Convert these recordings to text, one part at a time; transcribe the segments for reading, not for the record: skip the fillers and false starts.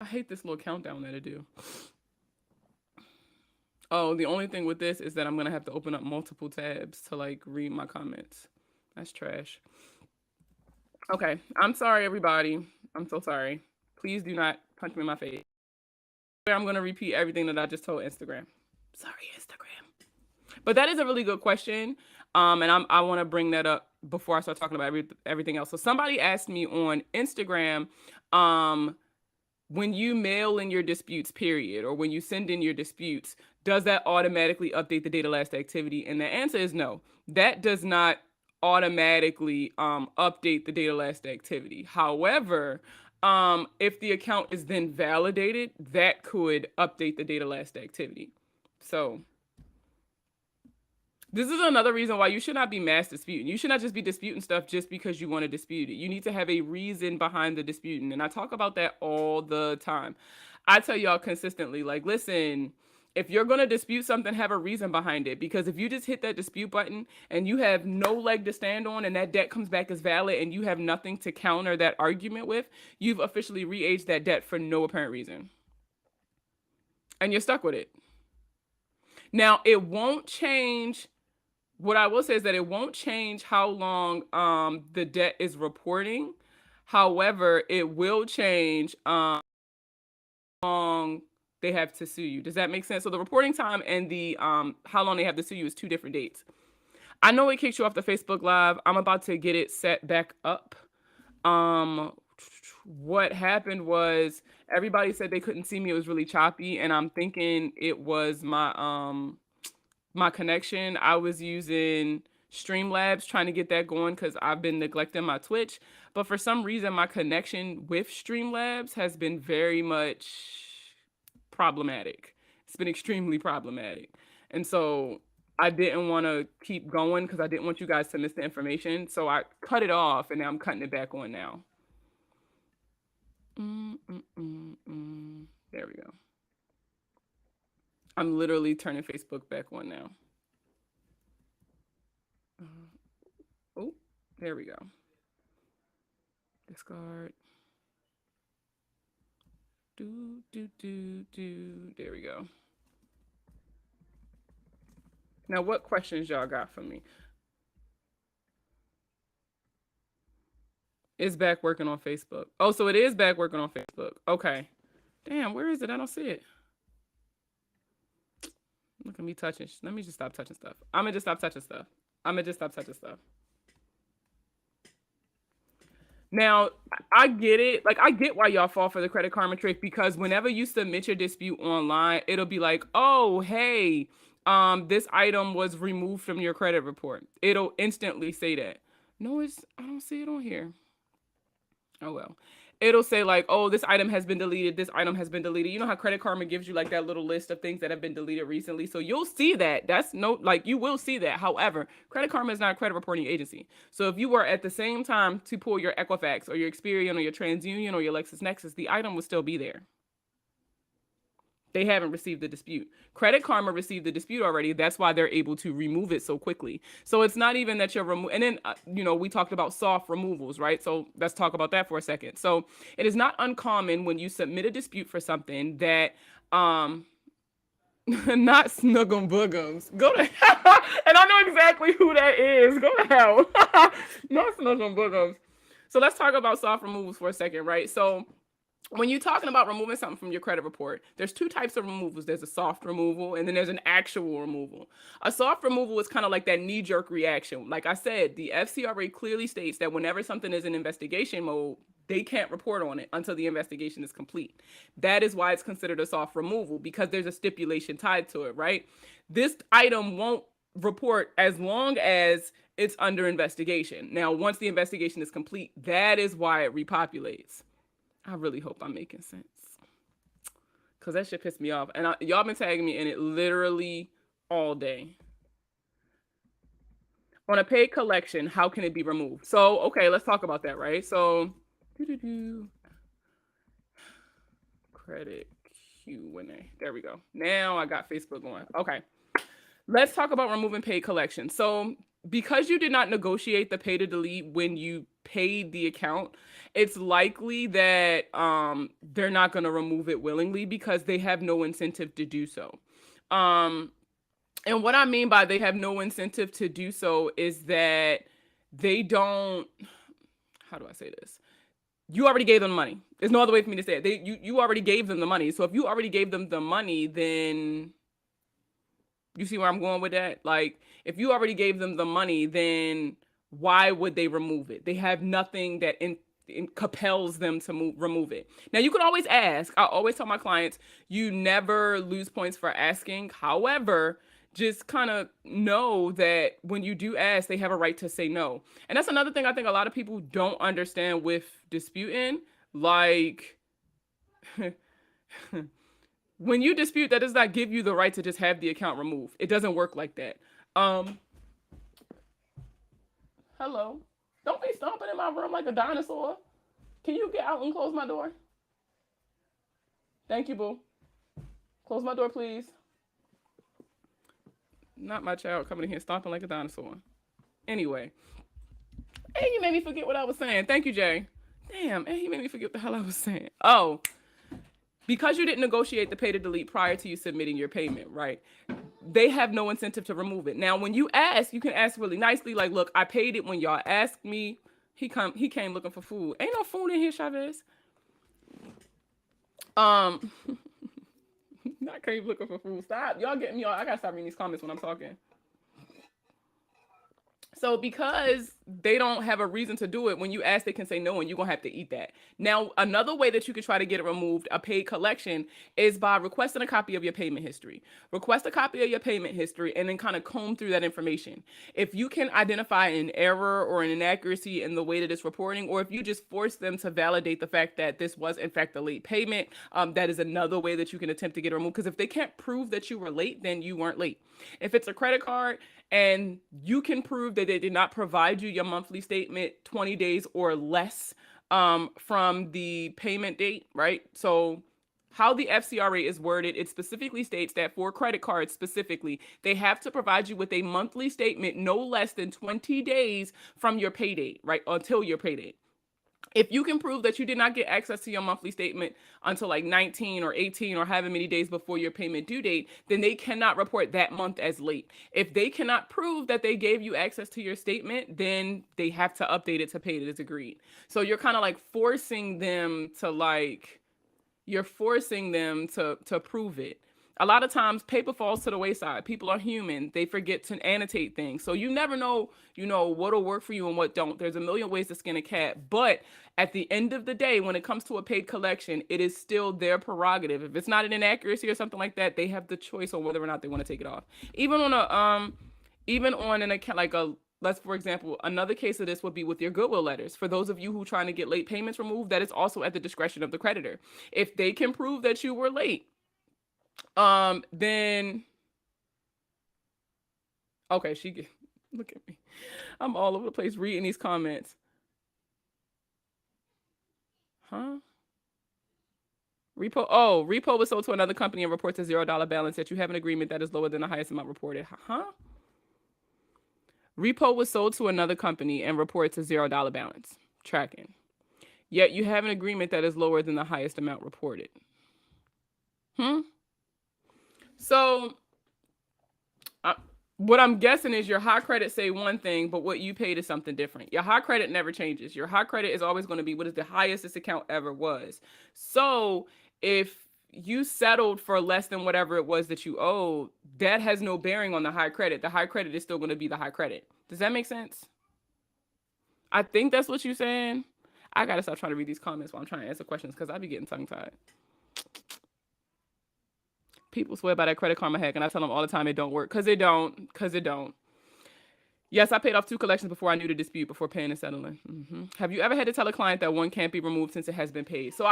I hate this little countdown that I do. Oh, the only thing with this is that I'm gonna have to open up multiple tabs to like read my comments. That's trash. Okay, I'm sorry, everybody. I'm so sorry. Please do not punch me in my face. I'm gonna repeat everything that I just told Instagram. Sorry, Instagram. But that is a really good question. And I want to bring that up before I start talking about everything else. So somebody asked me on Instagram, um, when you mail in your disputes, period, or when you send in your disputes, does that automatically update the data last activity? And the answer is no. That does not automatically update the data last activity. However, if the account is then validated, that could update the data last activity. So this is another reason why you should not be mass disputing. You should not just be disputing stuff just because you want to dispute it. You need to have a reason behind the disputing. And I talk about that all the time. I tell y'all consistently, like, listen, if you're going to dispute something, have a reason behind it. Because if you just hit that dispute button and you have no leg to stand on and that debt comes back as valid and you have nothing to counter that argument with, you've officially re-aged that debt for no apparent reason. And you're stuck with it. Now, it won't change. What I will say is that it won't change how long the debt is reporting. However, it will change how long they have to sue you. Does that make sense? So the reporting time and the how long they have to sue you is two different dates. I know it kicks you off the Facebook Live. I'm about to get it set back up. Um, what happened was everybody said they couldn't see me. It was really choppy, and I'm thinking it was my connection. I was using Streamlabs trying to get that going because I've been neglecting my Twitch. But for some reason, my connection with Streamlabs has been very much problematic. It's been extremely problematic. And so I didn't want to keep going because I didn't want you guys to miss the information. So I cut it off and now I'm cutting it back on now. There we go. I'm literally turning Facebook back on now. Oh, there we go. Discard. There we go. Now, what questions y'all got for me? It's back working on Facebook. Oh, so it is back working on Facebook. Okay. Damn, where is it? I don't see it. Look at me touching. Let me just stop touching stuff. I'm gonna just stop touching stuff. Now, I get it. Like, I get why y'all fall for the Credit Karma trick because whenever you submit your dispute online, it'll be like, oh, hey, this item was removed from your credit report. It'll instantly say that. No, I don't see it on here. Oh well. It'll say like, oh, this item has been deleted. This item has been deleted. You know how Credit Karma gives you like that little list of things that have been deleted recently. So you'll see that. That's no, like you will see that. However, Credit Karma is not a credit reporting agency. So if you were at the same time to pull your Equifax or your Experian or your TransUnion or your LexisNexis, the item would still be there. They haven't received the dispute. Credit Karma received the dispute already. That's why they're able to remove it so quickly. So it's not even that you're and then we talked about soft removals, right? So let's talk about that for a second. So it is not uncommon when you submit a dispute for something that not Snuggum Boogums. Go to hell. And I know exactly who that is. Go to hell. Not Snuggum Boogums. So let's talk about soft removals for a second, right? So when you're talking about removing something from your credit report, there's two types of removals. There's a soft removal and then there's an actual removal. A soft removal is kind of like that knee-jerk reaction. Like I said, the FCRA clearly states that whenever something is in investigation mode, they can't report on it until the investigation is complete. That is why it's considered a soft removal because there's a stipulation tied to it, right? This item won't report as long as it's under investigation. Now, once the investigation is complete, that is why it repopulates. I really hope I'm making sense. Because that shit pissed me off. And y'all been tagging me in it literally all day. On a paid collection, how can it be removed? So, okay, let's talk about that, right? So, credit Q&A. There we go. Now I got Facebook going. Okay. Let's talk about removing paid collection. So, because you did not negotiate the pay to delete when you paid the account, it's likely that they're not going to remove it willingly because they have no incentive to do so. Um, and what I mean by they have no incentive to do so is that they don't, how do I say this? You already gave them money. There's no other way for me to say it. You already gave them the money. So if you already gave them the money, then you see where I'm going with that? Like, if you already gave them the money, then why would they remove it? They have nothing that compels them to remove it. Now, you can always ask. I always tell my clients, you never lose points for asking. However, just kind of know that when you do ask, they have a right to say no. And that's another thing I think a lot of people don't understand with disputing. Like, when you dispute, that does not give you the right to just have the account removed. It doesn't work like that. Hello. Don't be stomping in my room like a dinosaur. Can you get out and close my door? Thank you, boo. Close my door, please. Not my child coming in here stomping like a dinosaur. Anyway. Hey, you made me forget what I was saying. Thank you, Jay. Damn, hey, you made me forget what the hell I was saying. Oh, because you didn't negotiate the pay to delete prior to you submitting your payment, right? They have no incentive to remove it. Now, when you ask, you can ask really nicely, like, look, I paid it when y'all asked me. He came looking for food. Ain't no food in here, Chavez. I came looking for food. Stop. Y'all getting me all. I gotta stop reading these comments when I'm talking. So because they don't have a reason to do it, when you ask, they can say no, and you're going to have to eat that. Now, another way that you could try to get it removed, a paid collection, is by requesting a copy of your payment history. Request a copy of your payment history and then kind of comb through that information. If you can identify an error or an inaccuracy in the way that it's reporting, or if you just force them to validate the fact that this was, in fact, a late payment, that is another way that you can attempt to get it removed. Because if they can't prove that you were late, then you weren't late. If it's a credit card, and you can prove that they did not provide you your monthly statement 20 days or less from the payment date, right? So how the FCRA is worded, it specifically states that for credit cards specifically, they have to provide you with a monthly statement no less than 20 days from your pay date, right? Until your pay date. If you can prove that you did not get access to your monthly statement until like 19 or 18 or however many days before your payment due date, then they cannot report that month as late. If they cannot prove that they gave you access to your statement, then they have to update it to pay it as agreed. So you're kind of like forcing them to prove it. A lot of times paper falls to the wayside. People are human. They forget to annotate things. So you never know, what'll work for you and what don't. There's a million ways to skin a cat. But at the end of the day, when it comes to a paid collection, it is still their prerogative. If it's not an inaccuracy or something like that, they have the choice on whether or not they want to take it off. Even on an account, like let's, for example, another case of this would be with your Goodwill letters. For those of you who are trying to get late payments removed, that is also at the discretion of the creditor. If they can prove that you were late, then okay, look at me. I'm all over the place reading these comments. Huh? Repo was sold to another company and reports a $0 balance, that you have an agreement that is lower than the highest amount reported. Huh? Repo was sold to another company and reports a $0 balance. Tracking. Yet you have an agreement that is lower than the highest amount reported. So what I'm guessing is your high credit say one thing, but what you paid is something different. Your high credit never changes. Your high credit is always going to be what is the highest this account ever was. So if you settled for less than whatever it was that you owed, that has no bearing on the high credit. The high credit is still going to be the high credit. Does that make sense? I think that's what you're saying. I got to stop trying to read these comments while I'm trying to answer questions because I be getting tongue-tied. People swear by that Credit Karma hack, and I tell them all the time it don't work because it don't. Yes, I paid off 2 collections before I knew the dispute, before paying and settling. Have you ever had to tell a client that one can't be removed since it has been paid? So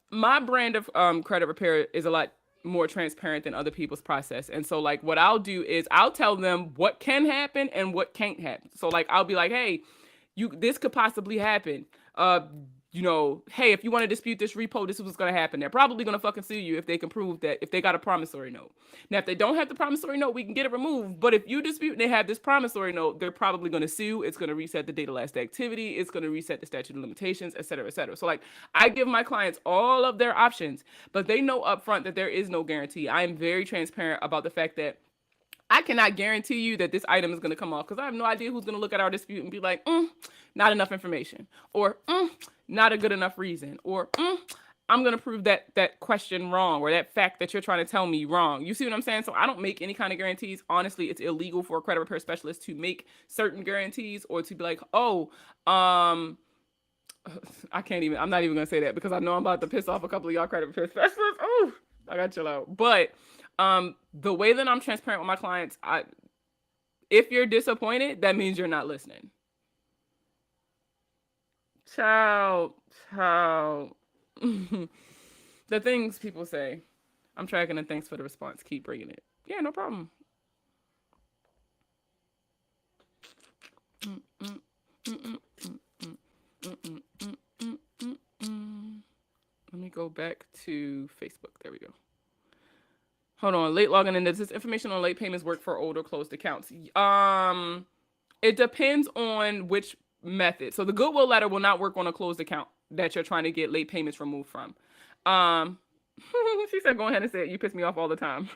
my brand of credit repair is a lot more transparent than other people's process. And so like what I'll do is I'll tell them what can happen and what can't happen. So like I'll be like, hey, this could possibly happen. hey, if you want to dispute this repo, this is what's going to happen. They're probably going to fucking sue you if they can prove that, if they got a promissory note. Now, if they don't have the promissory note, we can get it removed. But if you dispute and they have this promissory note, they're probably going to sue. It's going to reset the date of last activity. It's going to reset the statute of limitations, et cetera, et cetera. So, like, I give my clients all of their options, but they know upfront that there is no guarantee. I am very transparent about the fact that I cannot guarantee you that this item is going to come off, because I have no idea who's going to look at our dispute and be like, not enough information, or not a good enough reason, or I'm going to prove that question wrong, or that fact that you're trying to tell me wrong. You see what I'm saying? So I don't make any kind of guarantees. Honestly, it's illegal for a credit repair specialist to make certain guarantees, or to be like, I'm not even going to say that, because I know I'm about to piss off a couple of y'all credit repair specialists. Oh, I got to chill out. But the way that I'm transparent with my clients, if you're disappointed, that means you're not listening. Ciao. The things people say. I'm tracking, and thanks for the response. Keep bringing it. Yeah, no problem. Let me go back to Facebook. There we go. Hold on, late logging in. Does this information on late payments work for old or closed accounts? It depends on which method. So the goodwill letter will not work on a closed account that you're trying to get late payments removed from. She said, go ahead and say it. You piss me off all the time.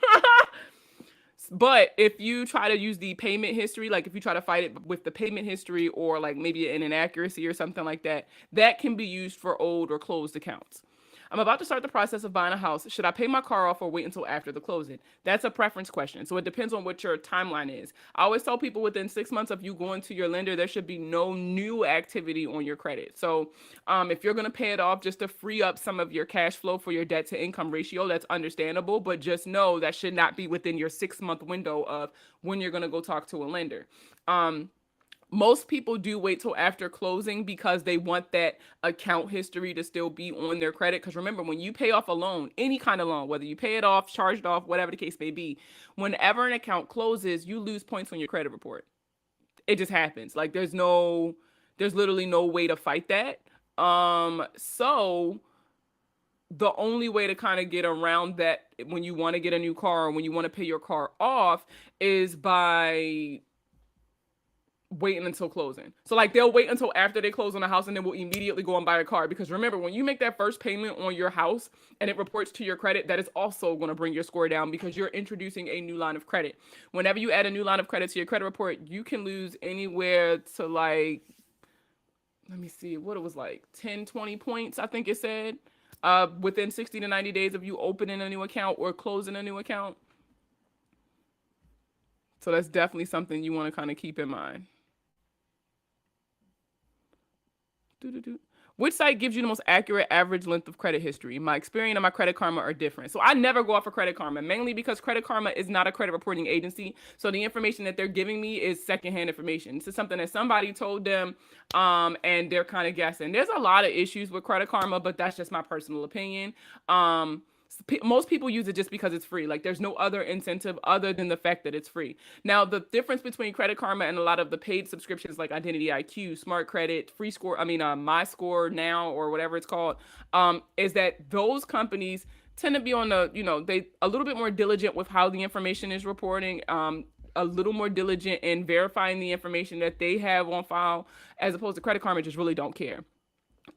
But if you try to use the payment history, like if you try to fight it with the payment history, or like maybe an inaccuracy or something like that, that can be used for old or closed accounts. I'm about to start the process of buying a house. Should I pay my car off or wait until after the closing? That's a preference question. So it depends on what your timeline is. I always tell people within 6 months of you going to your lender, there should be no new activity on your credit. So if you're going to pay it off just to free up some of your cash flow for your debt to income ratio, that's understandable. But just know that should not be within your 6-month window of when you're going to go talk to a lender. Most people do wait till after closing because they want that account history to still be on their credit. Because remember, when you pay off a loan, any kind of loan, whether you pay it off, charge it off, whatever the case may be, whenever an account closes, you lose points on your credit report. It just happens. Like there's literally no way to fight that. So the only way to kind of get around that when you want to get a new car or when you want to pay your car off is by waiting until closing. So like they'll wait until after they close on the house and then we'll immediately go and buy a car. Because remember, when you make that first payment on your house and it reports to your credit, that is also going to bring your score down because you're introducing a new line of credit. Whenever you add a new line of credit to your credit report, you can lose anywhere to like, let me see what it was, like 10, 20 points, I think it said, within 60 to 90 days of you opening a new account or closing a new account. So that's definitely something you want to kind of keep in mind. Which site gives you the most accurate average length of credit history? My Experian and my Credit Karma are different. So I never go off of Credit Karma, mainly because Credit Karma is not a credit reporting agency. So the information that they're giving me is secondhand information. This is something that somebody told them, and they're kind of guessing. There's a lot of issues with Credit Karma, but that's just my personal opinion. Most people use it just because it's free. Like there's no other incentive other than the fact that it's free. Now, the difference between Credit Karma and a lot of the paid subscriptions like Identity IQ, Smart Credit, Free Score, My Score Now, or whatever it's called, is that those companies tend to be on the, they a little bit more diligent with how the information is reporting, a little more diligent in verifying the information that they have on file, as opposed to Credit Karma just really don't care.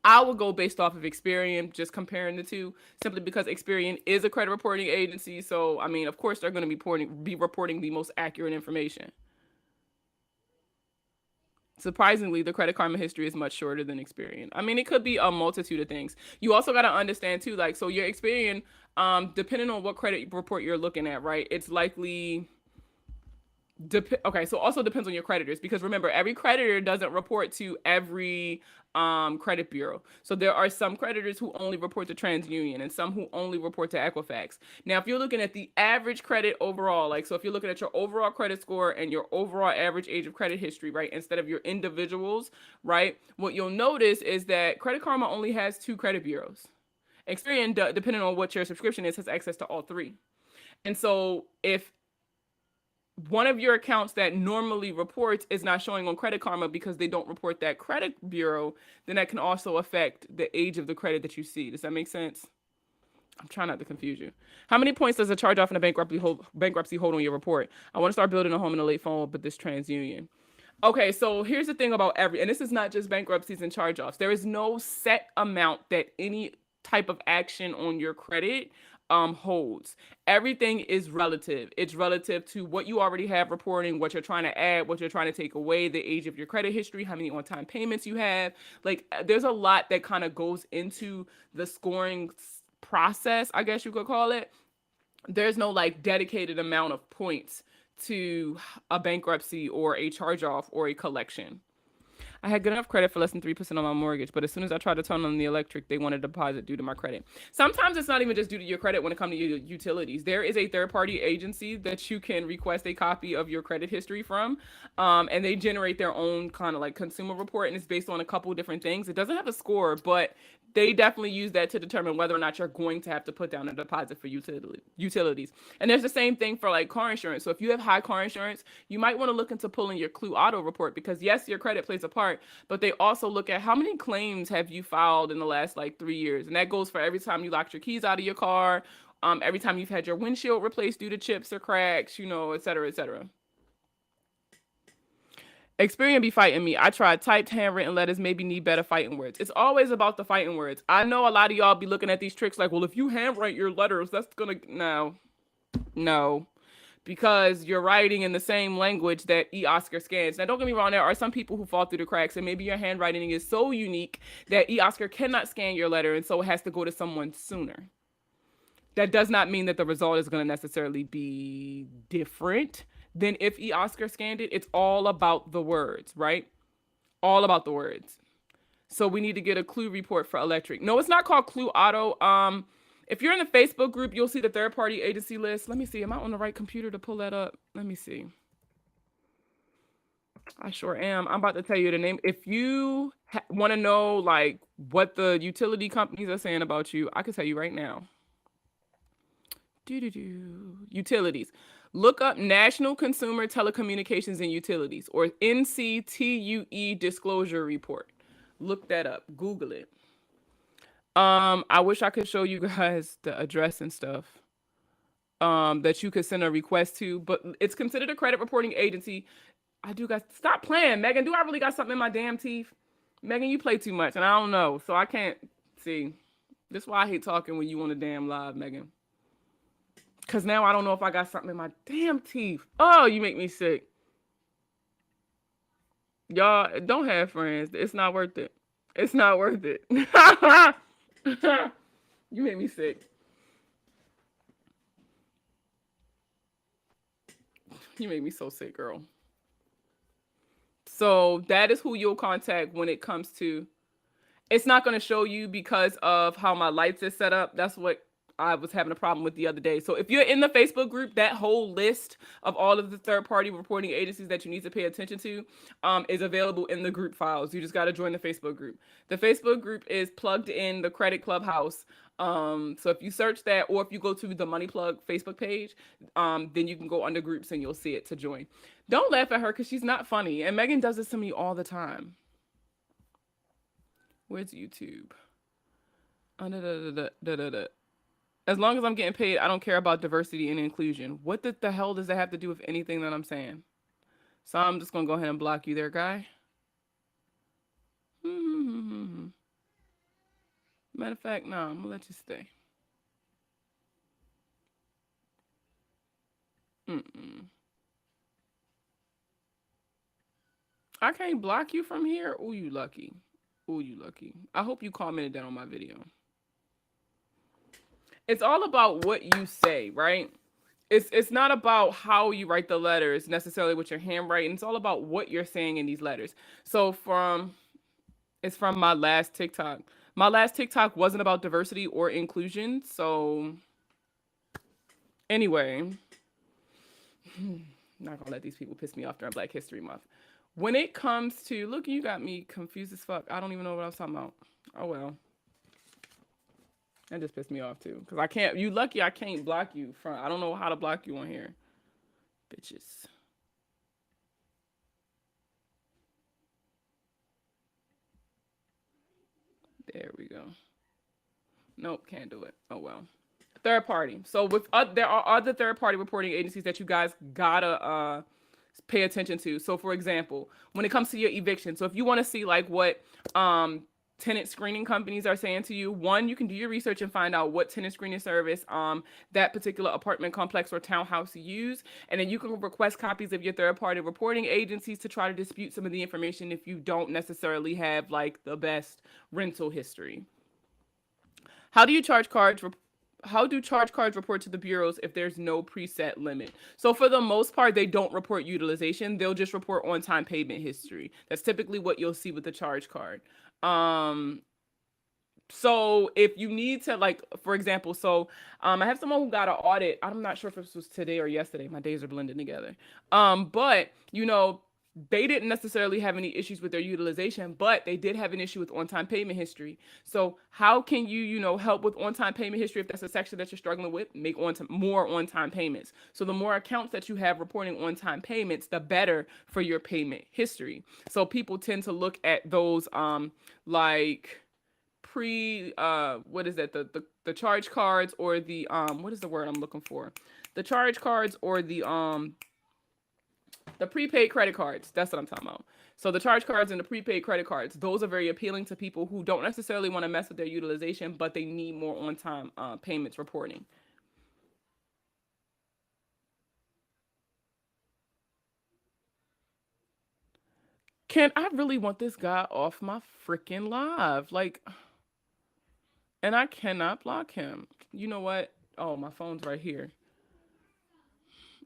I would go based off of Experian, just comparing the two, simply because Experian is a credit reporting agency. So, I mean, of course, they're going to be reporting the most accurate information. Surprisingly, the Credit Karma history is much shorter than Experian. I mean, it could be a multitude of things. You also got to understand, too, like, so your Experian, depending on what credit report you're looking at, right, it's likely... Okay, so also depends on your creditors, because remember, every creditor doesn't report to every credit bureau. So there are some creditors who only report to TransUnion and some who only report to Equifax. Now, if you're looking at the average credit overall, like, so if you're looking at your overall credit score and your overall average age of credit history, right, instead of your individuals, right, what you'll notice is that Credit Karma only has 2 credit bureaus. Experian, depending on what your subscription is, has access to all 3. And so if one of your accounts that normally reports is not showing on Credit Karma because they don't report that credit bureau, then that can also affect the age of the credit that you see. Does that make sense? I'm trying not to confuse you. How many points does a charge off in a bankruptcy hold on your report? I want to start building a home in a late phone with this TransUnion. Okay, so here's the thing about and this is not just bankruptcies and charge offs. There is no set amount that any type of action on your credit holds. Everything is relative. It's relative to what you already have reporting, what you're trying to add, what you're trying to take away, the age of your credit history, how many on-time payments you have. Like there's a lot that kind of goes into the scoring process, I guess you could call it. There's no like dedicated amount of points to a bankruptcy or a charge off or a collection. I had good enough credit for less than 3% on my mortgage, but as soon as I tried to turn on the electric, they wanted a deposit due to my credit. Sometimes it's not even just due to your credit when it comes to your utilities. There is a third-party agency that you can request a copy of your credit history from, and they generate their own kind of like consumer report, and it's based on a couple different things. It doesn't have a score, but they definitely use that to determine whether or not you're going to have to put down a deposit for utilities. And there's the same thing for like car insurance. So if you have high car insurance, you might want to look into pulling your Clue Auto report because yes, your credit plays a part, but they also look at how many claims have you filed in the last like 3 years. And that goes for every time you locked your keys out of your car, every time you've had your windshield replaced due to chips or cracks, et cetera, et cetera. Experian be fighting me. I tried typed handwritten letters, maybe need better fighting words. It's always about the fighting words. I know a lot of y'all be looking at these tricks like, well, if you handwrite your letters, that's gonna no. Because you're writing in the same language that eOscar scans. Now, don't get me wrong, there are some people who fall through the cracks, and maybe your handwriting is so unique that eOscar cannot scan your letter, and so it has to go to someone sooner. That does not mean that the result is going to necessarily be different than if eOscar scanned it. It's all about the words, right? All about the words. So we need to get a Clue report for electric. No, it's not called Clue Auto. If you're in the Facebook group, you'll see the third-party agency list. Let me see. Am I on the right computer to pull that up? Let me see. I sure am. I'm about to tell you the name. If you want to know like what the utility companies are saying about you, I can tell you right now. Utilities. Look up National Consumer Telecommunications and Utilities, or NCTUE Disclosure Report. Look that up. Google it. I wish I could show you guys the address and stuff that you could send a request to, but it's considered a credit reporting agency. I do got stop playing, Megan. Do I really got something in my damn teeth? Megan, you play too much, and I don't know, so I can't see. This is why I hate talking when you on the damn live, Megan. Cause now I don't know if I got something in my damn teeth. Oh, you make me sick. Y'all don't have friends. It's not worth it. It's not worth it. You make me sick. You make me so sick, girl. So that is who you'll contact when it comes to. It's not going to show you because of how my lights is set up. That's what I was having a problem with the other day. So if you're in the Facebook group, that whole list of all of the third-party reporting agencies that you need to pay attention to is available in the group files. You just got to join the Facebook group. The Facebook group is plugged in the Credit Clubhouse. So if you search that, or if you go to the Money Plug Facebook page, then you can go under groups and you'll see it to join. Don't laugh at her because she's not funny. And Megan does this to me all the time. Where's YouTube? As long as I'm getting paid, I don't care about diversity and inclusion. What the hell does that have to do with anything that I'm saying? So I'm just going to go ahead and block you there, guy. Matter of fact, no, I'm going to let you stay. I can't block you from here? Ooh, you lucky. Ooh, you lucky. I hope you commented that on my video. It's all about what you say, right? It's not about how you write the letters necessarily with your handwriting. It's all about what you're saying in these letters. So it's from my last TikTok. My last TikTok wasn't about diversity or inclusion. So anyway, I'm not gonna let these people piss me off during Black History Month. When it comes to, look, you got me confused as fuck. I don't even know what I was talking about. Oh well. That just pissed me off too. Because I can't, you lucky I can't block you from, I don't know how to block you on here. Bitches. There we go. Nope, can't do it. Oh well. Third party. So with there are other third party reporting agencies that you guys gotta pay attention to. So for example, when it comes to your eviction, so if you want to see like what tenant screening companies are saying to you, one, you can do your research and find out what tenant screening service that particular apartment complex or townhouse use, and then you can request copies of your third party reporting agencies to try to dispute some of the information if you don't necessarily have like the best rental history. How do you charge cards? How do charge cards report to the bureaus if there's no preset limit? So for the most part, they don't report utilization. They'll just report on-time payment history. That's typically what you'll see with the charge card. So if you need to, like, for example, I have someone who got an audit. I'm not sure if this was today or yesterday. My days are blending together. But they didn't necessarily have any issues with their utilization, but they did have an issue with on-time payment history. So how can you help with on-time payment history if that's a section that you're struggling with? Make more on-time payments. So the more accounts that you have reporting on-time payments, the better for your payment history. So people tend to look at those like what is that, the charge cards, or the what is the word I'm looking for? The charge cards, or the prepaid credit cards. That's what I'm talking about. So the charge cards and the prepaid credit cards, those are very appealing to people who don't necessarily want to mess with their utilization, but they need more on-time payments reporting. I really want this guy off my freaking live? Like, and I cannot block him. You know what? Oh, my phone's right here.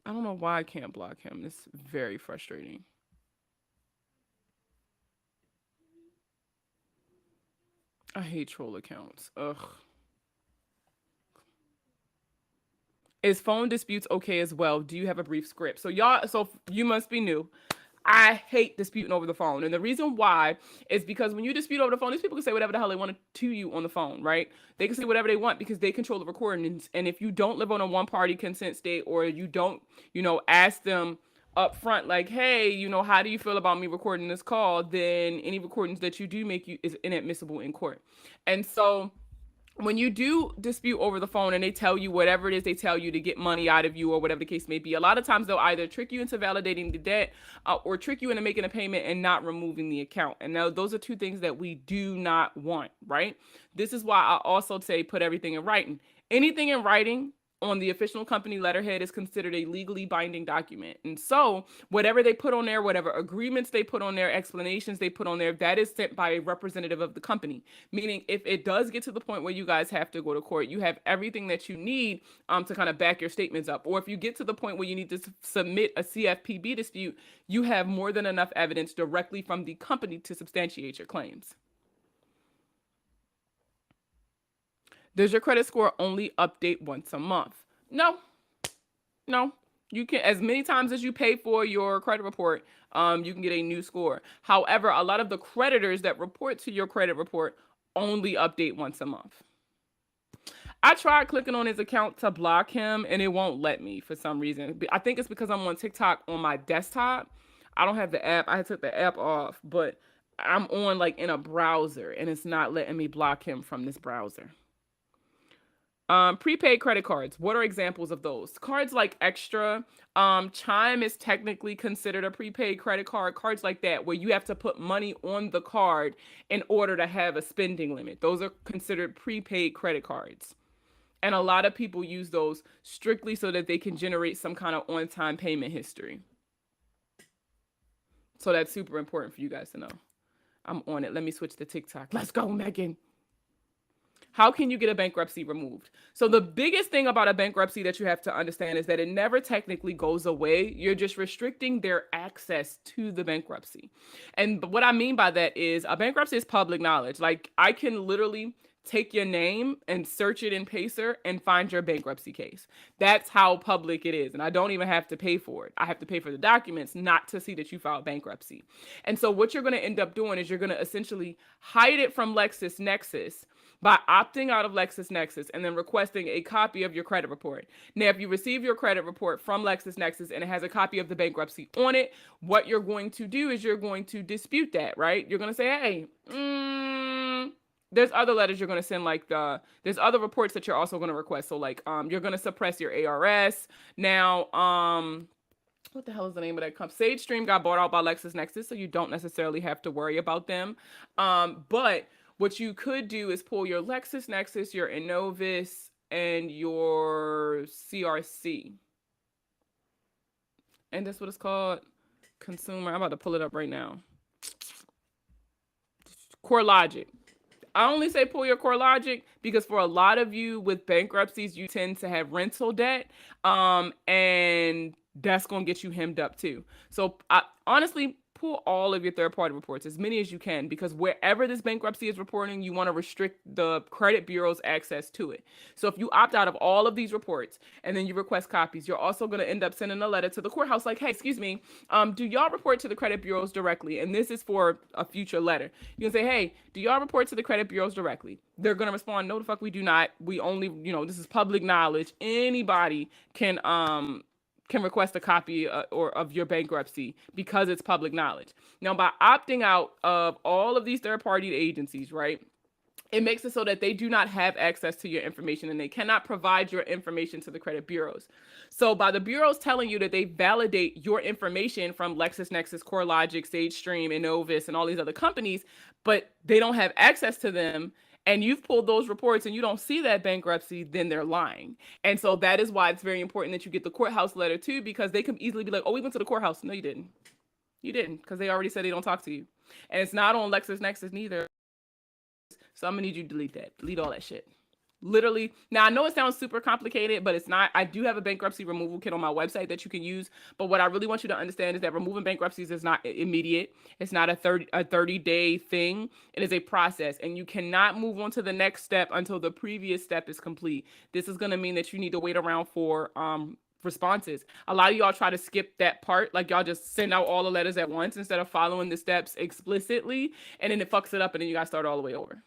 I don't know why I can't block him. It's very frustrating. I hate troll accounts. Ugh. Is phone disputes okay as well? Do you have a brief script? So you must be new. I hate disputing over the phone. And the reason why is because when you dispute over the phone, these people can say whatever the hell they want to you on the phone, right? They can say whatever they want because they control the recording. And if you don't live on a one party consent state, or you don't, ask them up front, like, hey, how do you feel about me recording this call? Then any recordings that you do make is inadmissible in court. And so when you do dispute over the phone and they tell you whatever it is they tell you to get money out of you or whatever the case may be, a lot of times they'll either trick you into validating the debt or trick you into making a payment and not removing the account. And now those are two things that we do not want, right? This is why I also say put everything in writing. Anything in writing on the official company letterhead is considered a legally binding document. And so whatever they put on there, whatever agreements they put on there, explanations they put on there, that is sent by a representative of the company. Meaning if it does get to the point where you guys have to go to court, you have everything that you need to kind of back your statements up. Or if you get to the point where you need to submit a CFPB dispute, you have more than enough evidence directly from the company to substantiate your claims. Does your credit score only update once a month? No, no. You can, as many times as you pay for your credit report, you can get a new score. However, a lot of the creditors that report to your credit report only update once a month. I tried clicking on his account to block him and it won't let me for some reason. I think it's because I'm on TikTok on my desktop. I don't have the app. I took the app off, but I'm on like in a browser and it's not letting me block him from this browser. Prepaid credit cards. What are examples of those? Cards like Extra, Chime is technically considered a prepaid credit card. Cards like that, where you have to put money on the card in order to have a spending limit. Those are considered prepaid credit cards. And a lot of people use those strictly so that they can generate some kind of on-time payment history. So that's super important for you guys to know. I'm on it. Let me switch to TikTok. Let's go, Megan. How can you get a bankruptcy removed? So the biggest thing about a bankruptcy that you have to understand is that it never technically goes away. You're just restricting their access to the bankruptcy. And what I mean by that is a bankruptcy is public knowledge. Like I can literally take your name and search it in Pacer and find your bankruptcy case. That's how public it is. And I don't even have to pay for it. I have to pay for the documents, not to see that you filed bankruptcy. And so what you're going to end up doing is you're going to essentially hide it from LexisNexis by opting out of LexisNexis and then requesting a copy of your credit report. Now, if you receive your credit report from LexisNexis and it has a copy of the bankruptcy on it, what you're going to do is you're going to dispute that, right? You're going to say, hey, there's other letters you're going to send, like there's other reports that you're also going to request. So like you're going to suppress your ARS. Now, what the hell is the name of that company? SageStream got bought out by LexisNexis, so you don't necessarily have to worry about them. But what you could do is pull your LexisNexis, your Innovis, and your CRC. And that's what it's called. Consumer. I'm about to pull it up right now. CoreLogic. I only say pull your CoreLogic because for a lot of you with bankruptcies, you tend to have rental debt. And that's going to get you hemmed up too. So honestly, pull all of your third-party reports, as many as you can, because wherever this bankruptcy is reporting, you want to restrict the credit bureau's access to it. So if you opt out of all of these reports and then you request copies, you're also going to end up sending a letter to the courthouse like, hey, excuse me, do y'all report to the credit bureaus directly? And this is for a future letter. You can say, hey, do y'all report to the credit bureaus directly? They're going to respond, no, the fuck we do not. We only, this is public knowledge. Anybody can request a copy of your bankruptcy because it's public knowledge. Now, by opting out of all of these third-party agencies, right, it makes it so that they do not have access to your information and they cannot provide your information to the credit bureaus. So by the bureaus telling you that they validate your information from LexisNexis, CoreLogic, SageStream, Innovis, and all these other companies, but they don't have access to them, and you've pulled those reports and you don't see that bankruptcy, then they're lying. And so that is why it's very important that you get the courthouse letter too, because they can easily be like, oh, we went to the courthouse. No, you didn't. You didn't, because they already said they don't talk to you. And it's not on LexisNexis neither. So I'm gonna need you to delete that. Delete all that shit. Literally. Now, I know it sounds super complicated, but it's not. I do have a bankruptcy removal kit on my website that you can use. But what I really want you to understand is that removing bankruptcies is not immediate. It's not a 30-day thing. It is a process. And you cannot move on to the next step until the previous step is complete. This is going to mean that you need to wait around for responses. A lot of y'all try to skip that part. Like y'all just send out all the letters at once instead of following the steps explicitly. And then it fucks it up and then you got to start all the way over.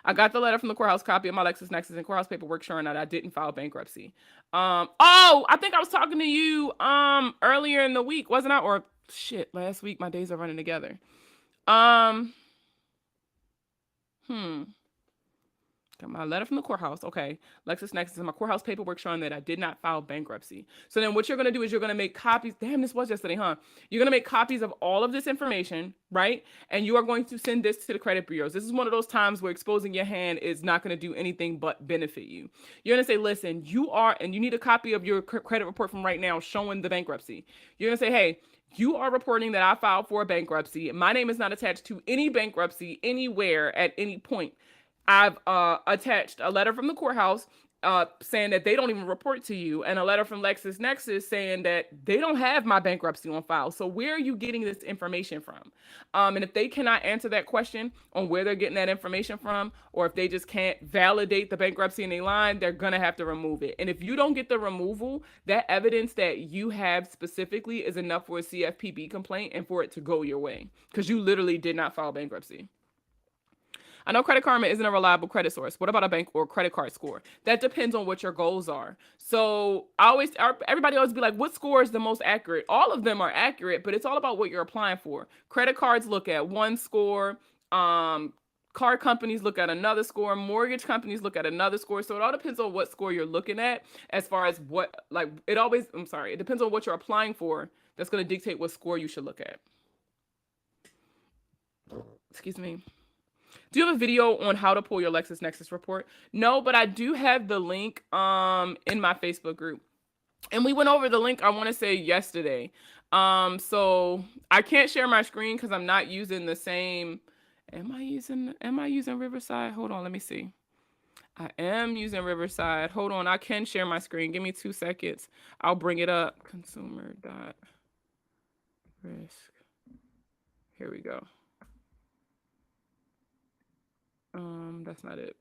I got the letter from the courthouse, copy of my LexisNexis and courthouse paperwork showing that I didn't file bankruptcy. I think I was talking to you earlier in the week, wasn't I? Or shit, last week. My days are running together. Got my letter from the courthouse. Okay. LexisNexis and my courthouse paperwork showing that I did not file bankruptcy. So then what you're going to do is you're going to make copies. Damn, this was yesterday, huh? You're going to make copies of all of this information, right? And you are going to send this to the credit bureaus. This is one of those times where exposing your hand is not going to do anything but benefit you. You're going to say, listen, and you need a copy of your credit report from right now showing the bankruptcy. You're going to say, hey, you are reporting that I filed for a bankruptcy. My name is not attached to any bankruptcy anywhere at any point. I've attached a letter from the courthouse saying that they don't even report to you, and a letter from LexisNexis saying that they don't have my bankruptcy on file. So where are you getting this information from? And if they cannot answer that question on where they're getting that information from, or if they just can't validate the bankruptcy in a line, they're going to have to remove it. And if you don't get the removal, that evidence that you have specifically is enough for a CFPB complaint and for it to go your way, because you literally did not file bankruptcy. I know Credit Karma isn't a reliable credit source. What about a bank or credit card score? That depends on what your goals are. So everybody always be like, what score is the most accurate? All of them are accurate, but it's all about what you're applying for. Credit cards look at one score. Car companies look at another score. Mortgage companies look at another score. So it all depends on what score you're looking at as far as it depends on what you're applying for. That's going to dictate what score you should look at. Excuse me. Do you have a video on how to pull your LexisNexis report? No, but I do have the link in my Facebook group. And we went over the link, I want to say yesterday. So I can't share my screen because I'm not using the same. Am I using Riverside? Hold on, let me see. I am using Riverside. Hold on, I can share my screen. Give me 2 seconds. I'll bring it up. Consumer.risk. Here we go. That's not it.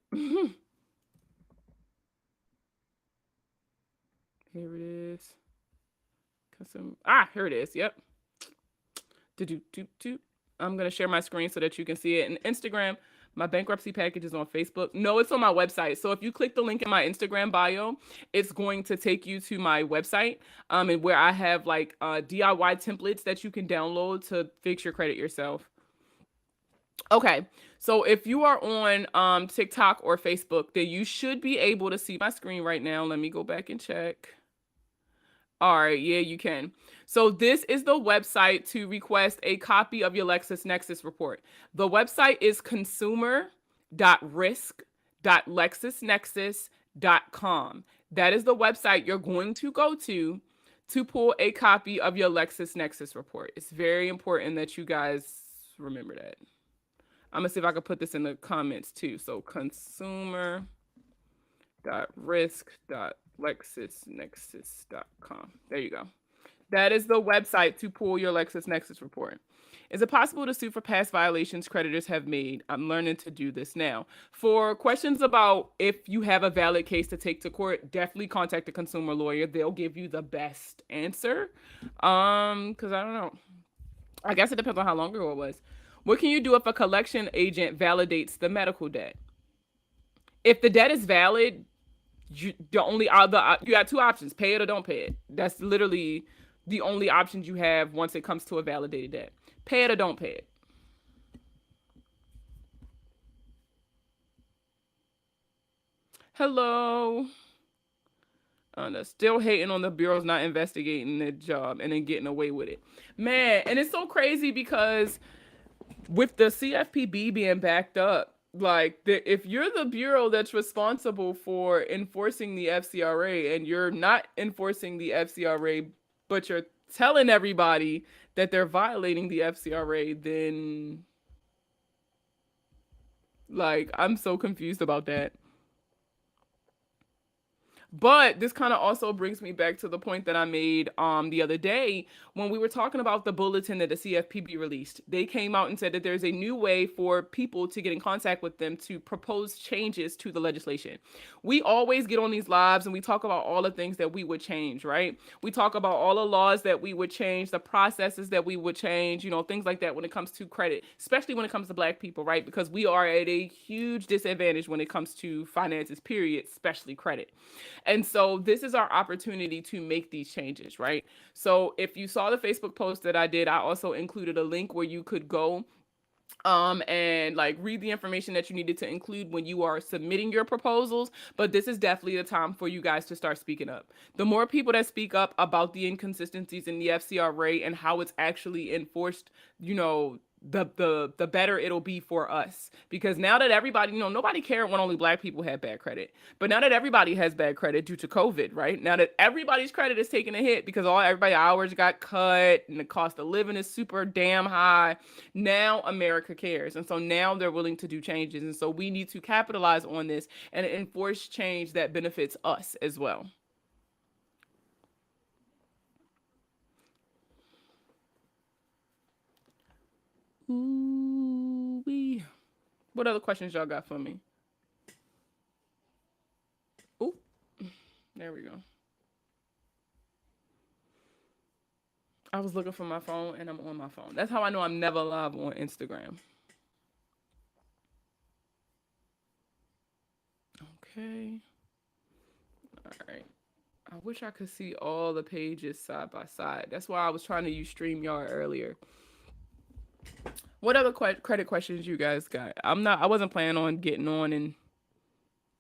Here it is. Here it is. Yep. I'm going to share my screen so that you can see it in Instagram. My bankruptcy package is on Facebook. No, it's on my website. So if you click the link in my Instagram bio, it's going to take you to my website, and where I have like DIY templates that you can download to fix your credit yourself. Okay, so if you are on TikTok or Facebook, then you should be able to see my screen right now. Let me go back and check. All right, yeah, you can. So this is the website to request a copy of your LexisNexis report. The website is consumer.risk.lexisnexis.com. That is the website you're going to go to pull a copy of your LexisNexis report. It's very important that you guys remember that. I'm gonna see if I can put this in the comments too. So consumer.risk.lexisnexis.com. There you go. That is the website to pull your LexisNexis report. Is it possible to sue for past violations creditors have made? I'm learning to do this now. For questions about if you have a valid case to take to court, definitely contact a consumer lawyer. They'll give you the best answer. Because I don't know. I guess it depends on how long ago it was. What can you do if a collection agent validates the medical debt? If the debt is valid, you got two options: pay it or don't pay it. That's literally the only options you have once it comes to a validated debt. Pay it or don't pay it. Hello. They're still hating on the bureaus not investigating their job and then getting away with it. Man, and it's so crazy because with the CFPB being backed up, like if you're the bureau that's responsible for enforcing the FCRA and you're not enforcing the FCRA, but you're telling everybody that they're violating the FCRA, then like I'm so confused about that. But this kind of also brings me back to the point that I made the other day when we were talking about the bulletin that the CFPB released. They came out and said that there's a new way for people to get in contact with them to propose changes to the legislation. We always get on these lives and we talk about all the things that we would change, right? We talk about all the laws that we would change, the processes that we would change, things like that when it comes to credit, especially when it comes to Black people, right? Because we are at a huge disadvantage when it comes to finances, period, especially credit. And so this is our opportunity to make these changes, right? So if you saw the Facebook post that I did, I also included a link where you could go and like read the information that you needed to include when you are submitting your proposals. But this is definitely the time for you guys to start speaking up. The more people that speak up about the inconsistencies in the FCRA and how it's actually enforced, the better it'll be for us. Because now that everybody, nobody cared when only Black people had bad credit. But now that everybody has bad credit due to COVID, right? Now that everybody's credit is taking a hit because everybody's hours got cut and the cost of living is super damn high. Now America cares. And so now they're willing to do changes. And so we need to capitalize on this and enforce change that benefits us as well. Ooh-wee. What other questions y'all got for me? Ooh, there we go. I was looking for my phone and I'm on my phone. That's how I know I'm never live on Instagram. Okay. All right. I wish I could see all the pages side by side. That's why I was trying to use StreamYard earlier. What other credit questions you guys got? I wasn't planning on getting on and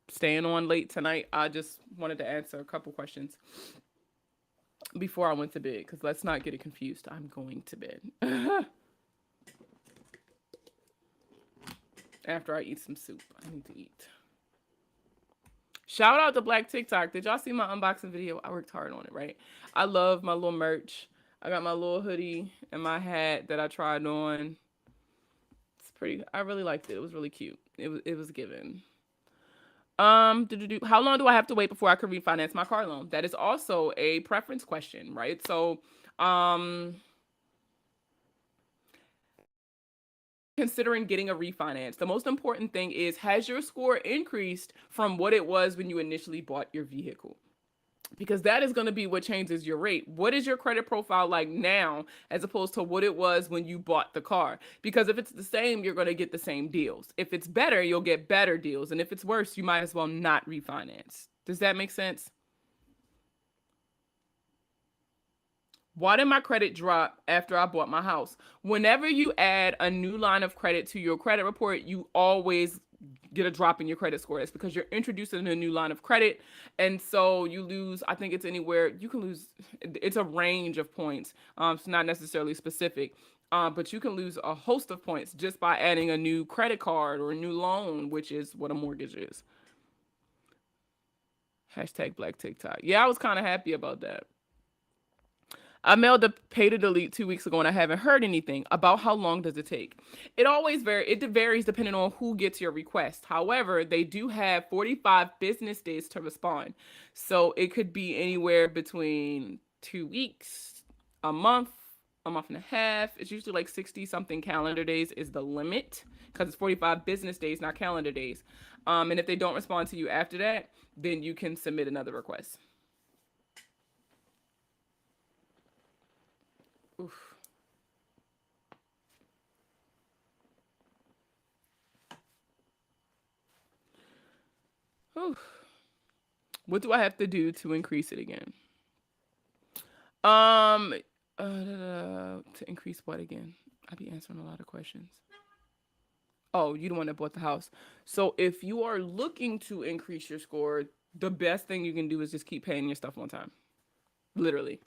staying on late tonight. I just wanted to answer a couple questions before I went to bed, because let's not get it confused. I'm going to bed. After I eat some soup. I need to eat. Shout out to Black TikTok. Did y'all see my unboxing video? I worked hard on it, right? I love my little merch. I got my little hoodie and my hat that I tried on. It's pretty. I really liked it. It was really cute. It was given. How long do I have to wait before I can refinance my car loan? That is also a preference question, right? So, considering getting a refinance, the most important thing is, has your score increased from what it was when you initially bought your vehicle? because that is going to be what changes your rate. What is your credit profile like now as opposed to what it was when you bought the car? Because if it's the same, you're going to get the same deals. If it's better, you'll get better deals. And if it's worse, you might as well not refinance. Does that make sense? Why did my credit drop after I bought my house? Whenever you add a new line of credit to your credit report, you always get a drop in your credit score. It's because you're introducing a new line of credit. And so you lose, I think it's anywhere, you can lose, it's a range of points. It's not necessarily specific. But you can lose a host of points just by adding a new credit card or a new loan, which is what a mortgage is. Hashtag Black TikTok. Yeah, I was kind of happy about that. I mailed a pay to delete 2 weeks ago and I haven't heard anything. About how long does it take? It varies depending on who gets your request. However, they do have 45 business days to respond. So it could be anywhere between 2 weeks, a month and a half. It's usually like 60 something calendar days is the limit because it's 45 business days, not calendar days. And if they don't respond to you after that, then you can submit another request. Oof. Oof. What do I have to do to increase it again? Um, to increase what again? I be answering a lot of questions. Oh, you the one that bought the house. So if you are looking to increase your score, the best thing you can do is just keep paying your stuff on time. Literally.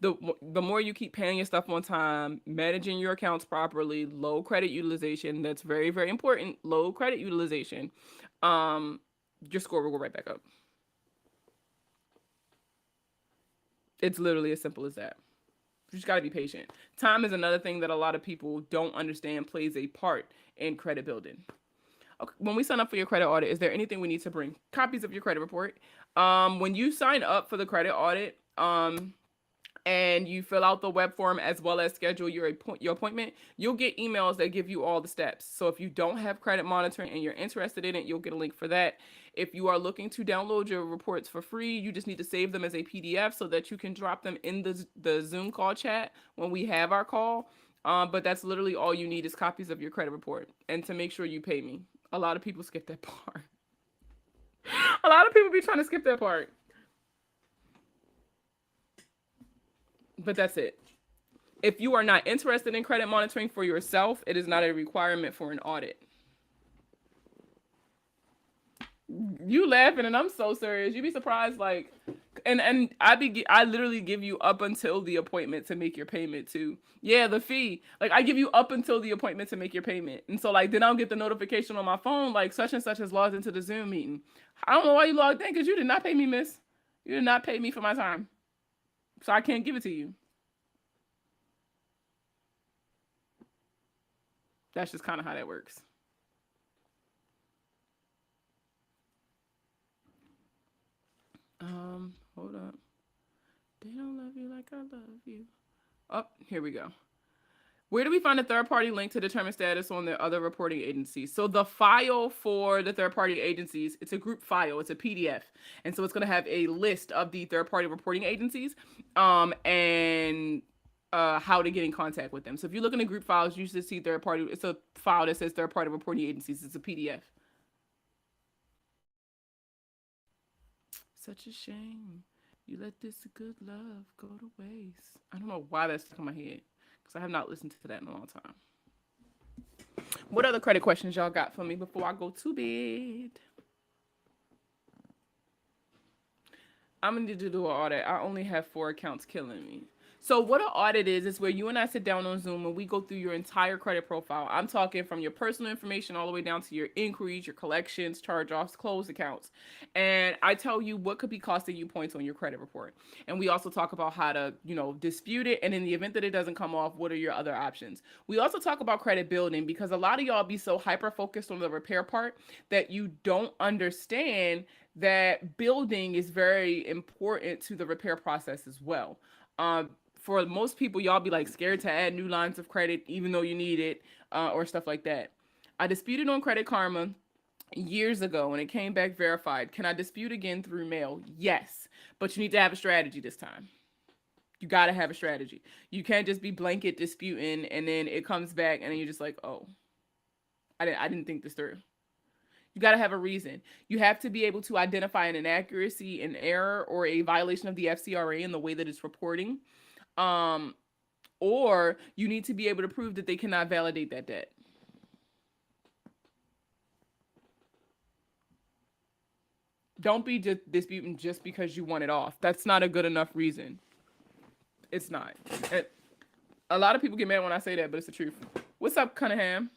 The more you keep paying your stuff on time, managing your accounts properly, low credit utilization, that's very, very important. Low credit utilization, um, your score will go right back up. It's literally as simple as that. You just got to be patient. Time is another thing that a lot of people don't understand plays a part in credit building. Okay, when we sign up for your credit audit, is there anything we need to bring? Copies of your credit report. When you sign up for the credit audit, and you fill out the web form as well as schedule your appointment, you'll get emails that give you all the steps. So if you don't have credit monitoring and you're interested in it, you'll get a link for that. If you are looking to download your reports for free, you just need to save them as a PDF so that you can drop them in the Zoom call chat when we have our call. But that's literally all you need is copies of your credit report and to make sure you pay me. A lot of people skip that part. A lot of people be trying to skip that part. But that's it. If you are not interested in credit monitoring for yourself, it is not a requirement for an audit. You laughing and I'm so serious. You'd be surprised, like, and I literally give you up until the appointment to make your payment too. Yeah, the fee. Like I give you up until the appointment to make your payment. And so like then I'll get the notification on my phone like such and such has logged into the Zoom meeting. I don't know why you logged in because you did not pay me, miss. You did not pay me for my time. So I can't give it to you. That's just kind of how that works. Hold up. They don't love you like I love you. Oh, here we go. Where do we find a third party link to determine status on the other reporting agencies? So the file for the third party agencies, it's a group file, it's a PDF. And so it's going to have a list of the third party reporting agencies and how to get in contact with them. So if you look in the group files, you should see third party. It's a file that says third party reporting agencies. It's a PDF. Such a shame. You let this good love go to waste. I don't know why that's stuck in my head because I have not listened to that in a long time. What other credit questions y'all got for me before I go to bed? I'm gonna need to do an audit. I only have 4 accounts killing me. So what an audit is where you and I sit down on Zoom and we go through your entire credit profile. I'm talking from your personal information all the way down to your inquiries, your collections, charge-offs, closed accounts. And I tell you what could be costing you points on your credit report. And we also talk about how to, dispute it. And in the event that it doesn't come off, what are your other options? We also talk about credit building because a lot of y'all be so hyper-focused on the repair part that you don't understand that building is very important to the repair process as well. For most people, y'all be like scared to add new lines of credit, even though you need it, or stuff like that. I disputed on Credit Karma years ago and it came back verified. Can I dispute again through mail? Yes, but you need to have a strategy this time. You got to have a strategy. You can't just be blanket disputing and then it comes back and then you're just like, oh, I didn't think this through. You got to have a reason. You have to be able to identify an inaccuracy, an error, or a violation of the FCRA in the way that it's reporting. Um, or you need to be able to prove that they cannot validate that debt. Don't be just disputing just because you want it off. That's not a good enough reason. It's not. A lot of people get mad when I say that, but it's the truth. What's up, Cunningham?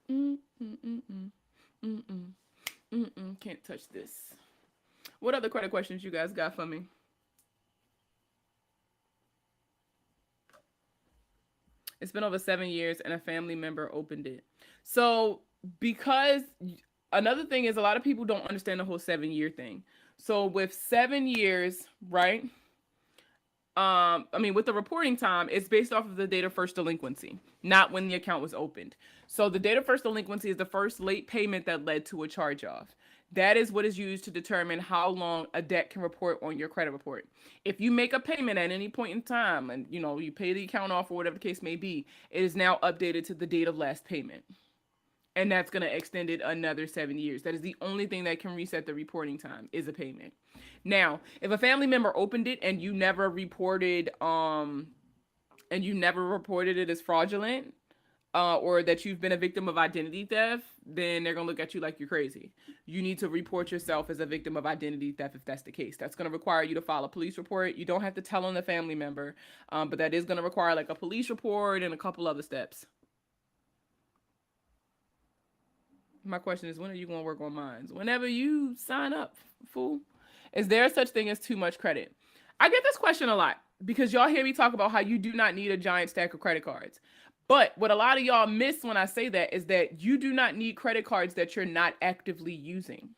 Mm, mm, mm, mm, mm, mm, mm, mm. Can't touch this. What other credit questions you guys got for me? It's been over 7 years and a family member opened it. So, because another thing is a lot of people don't understand the whole 7 year thing. So, with 7 years, right? I mean, with the reporting time, it's based off of the date of first delinquency, not when the account was opened. So the date of first delinquency is the first late payment that led to a charge off. That is what is used to determine how long a debt can report on your credit report. If you make a payment at any point in time and you pay the account off or whatever the case may be, it is now updated to the date of last payment. And that's going to extend it another 7 years. That is the only thing that can reset the reporting time is a payment. Now, if a family member opened it and you never reported it as fraudulent, or that you've been a victim of identity theft, then they're gonna look at you like you're crazy. You need to report yourself as a victim of identity theft if that's the case. That's gonna require you to file a police report. You don't have to tell on the family member, but that is gonna require like a police report and a couple other steps. My question is, when are you gonna work on mines? Whenever you sign up, fool. Is there such thing as too much credit? I get this question a lot because y'all hear me talk about how you do not need a giant stack of credit cards. But what a lot of y'all miss when I say that is that you do not need credit cards that you're not actively using.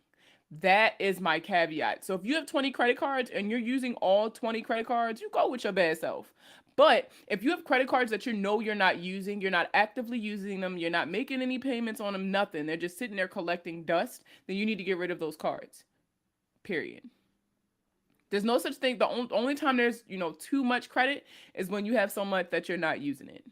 That is my caveat. So if you have 20 credit cards and you're using all 20 credit cards, you go with your bad self. But if you have credit cards that you're not using, you're not actively using them, you're not making any payments on them, nothing, they're just sitting there collecting dust, then you need to get rid of those cards. Period. There's no such thing. The only time there's, too much credit is when you have so much that you're not using it,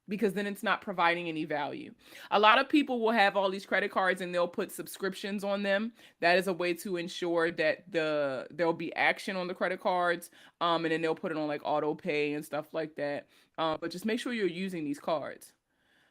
because then it's not providing any value. A lot of people will have all these credit cards and they'll put subscriptions on them. That is a way to ensure that there'll be action on the credit cards, and then they'll put it on like auto pay and stuff like that. But just make sure you're using these cards.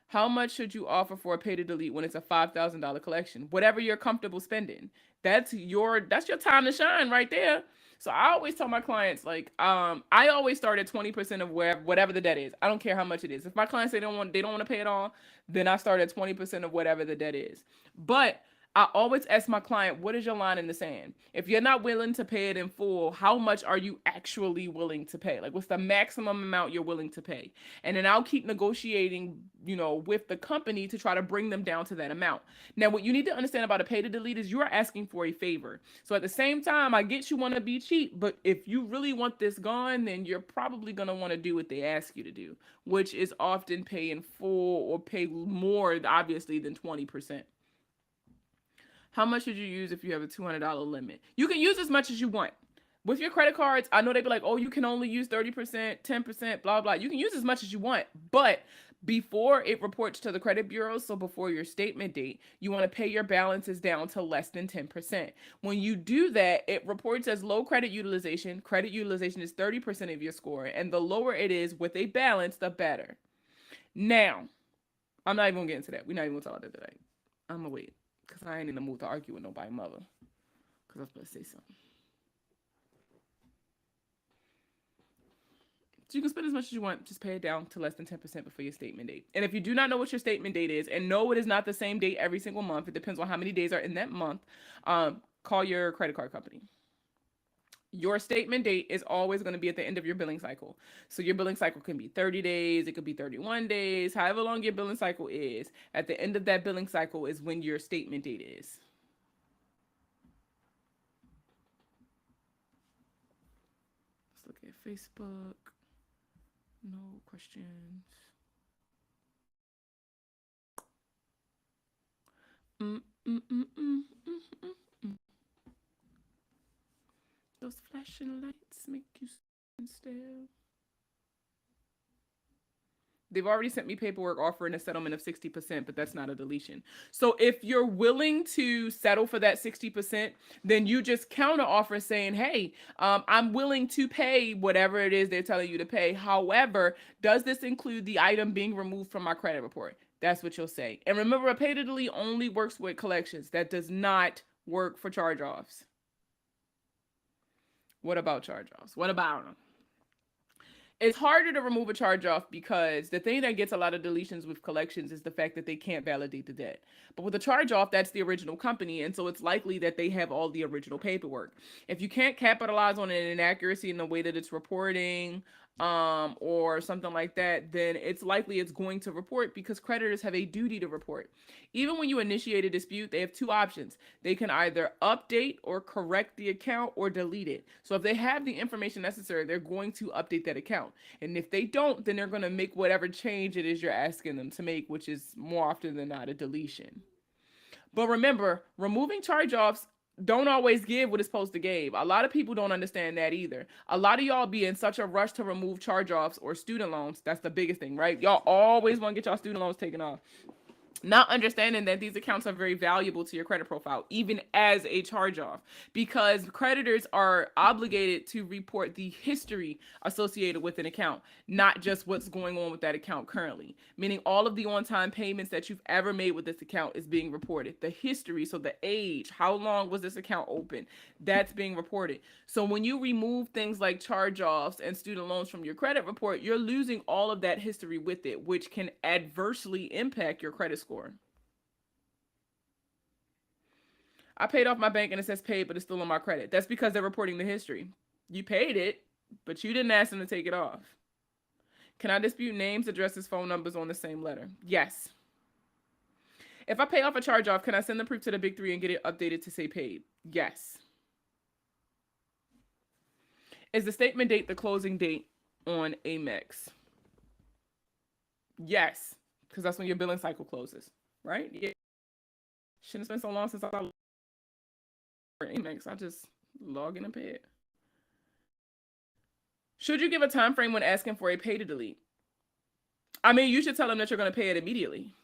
How much should you offer for a pay to delete when it's a $5,000 collection? Whatever you're comfortable spending. That's your time to shine right there. So I always tell my clients, like, I always start at 20% of whatever the debt is. I don't care how much it is. If my clients say they don't want to pay it all, then I start at 20% of whatever the debt is. But I always ask my client, what is your line in the sand? If you're not willing to pay it in full, how much are you actually willing to pay? Like, what's the maximum amount you're willing to pay? And then I'll keep negotiating, with the company to try to bring them down to that amount. Now, what you need to understand about a pay to delete is you are asking for a favor. So at the same time, I get you want to be cheap, but if you really want this gone, then you're probably going to want to do what they ask you to do, which is often pay in full or pay more, obviously, than 20%. How much should you use if you have a $200 limit? You can use as much as you want. With your credit cards, I know they'd be like, oh, you can only use 30%, 10%, blah, blah. You can use as much as you want. But before it reports to the credit bureau, so before your statement date, you want to pay your balances down to less than 10%. When you do that, it reports as low credit utilization. Credit utilization is 30% of your score. And the lower it is with a balance, the better. Now, I'm not even going to get into that. We're not even going to talk about that today. I'm going to wait. Because I ain't in the mood to argue with nobody, mother. Because I was supposed to say something. So you can spend as much as you want. Just pay it down to less than 10% before your statement date. And if you do not know what your statement date is, and no, it is not the same date every single month. It depends on how many days are in that month. Call your credit card company. Your statement date is always going to be at the end of your billing cycle. So your billing cycle can be 30 days, it could be 31 days, however long your billing cycle is. At the end of that billing cycle is when your statement date is. Let's look at Facebook. No questions. Those flashing lights make you stand still. They've already sent me paperwork offering a settlement of 60%, but that's not a deletion. So if you're willing to settle for that 60%, then you just counter offer saying, hey, I'm willing to pay whatever it is they're telling you to pay. However, does this include the item being removed from my credit report? That's what you'll say. And remember, a pay to delete only works with collections. That does not work for charge-offs. What about charge-offs? What about them? It's harder to remove a charge off because the thing that gets a lot of deletions with collections is the fact that they can't validate the debt. But with a charge off, that's the original company. And so it's likely that they have all the original paperwork. If you can't capitalize on an inaccuracy in the way that it's reporting, or something like that, then it's likely it's going to report because creditors have a duty to report. Even when you initiate a dispute, they have two options. They can either update or correct the account or delete it. So if they have the information necessary, they're going to update that account. And if they don't, then they're going to make whatever change it is you're asking them to make, which is more often than not a deletion. But remember, removing charge-offs don't always give what it's supposed to give. A lot of people don't understand that either. A lot of y'all be in such a rush to remove charge-offs or student loans. That's the biggest thing, right? Y'all always want to get y'all student loans taken off. Not understanding that these accounts are very valuable to your credit profile, even as a charge-off, because creditors are obligated to report the history associated with an account, not just what's going on with that account currently. Meaning all of the on-time payments that you've ever made with this account is being reported. The history, so the age, how long was this account open, that's being reported. So when you remove things like charge-offs and student loans from your credit report, you're losing all of that history with it, which can adversely impact your credit score. I paid off my bank and it says paid, but it's still on my credit. That's because they're reporting the history. You paid it, but you didn't ask them to take it off. Can I dispute names, addresses, phone numbers on the same letter? Yes. If I pay off a charge off, can I send the proof to the big three and get it updated to say paid? Yes. Is the statement date the closing date on Amex? Yes, because that's when your billing cycle closes, right? Yeah. Shouldn't have been so long since I logged Amex. I just log in and pay it. Should you give a time frame when asking for a pay to delete? I mean, you should tell them that you're going to pay it immediately.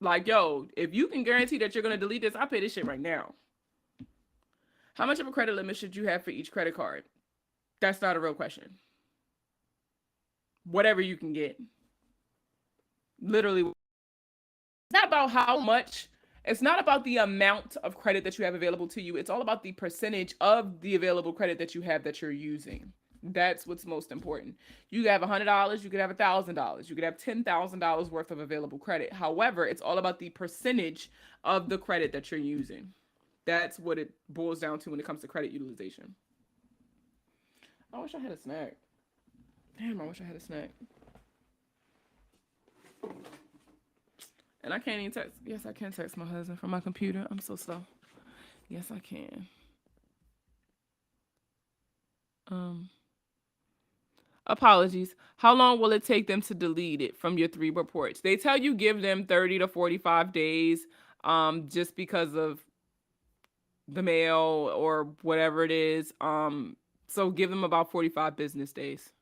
Like, yo, if you can guarantee that you're going to delete this, I'll pay this shit right now. How much of a credit limit should you have for each credit card? That's not a real question. Whatever you can get. Literally. It's not about how much. It's not about the amount of credit that you have available to you. It's all about the percentage of the available credit that you have that you're using. That's what's most important. You could have $100, you could have $1,000, you could have $10,000 worth of available credit. However, it's all about the percentage of the credit that you're using. That's what it boils down to when it comes to credit utilization. I wish I had a snack. Damn, I wish I had a snack. And I can't even text. Yes, I can text my husband from my computer. I'm so slow. Yes, I can. Apologies. How long will it take them to delete it from your 3 reports? They tell you give them 30 to 45 days, just because of the mail or whatever it is. So give them about 45 business days.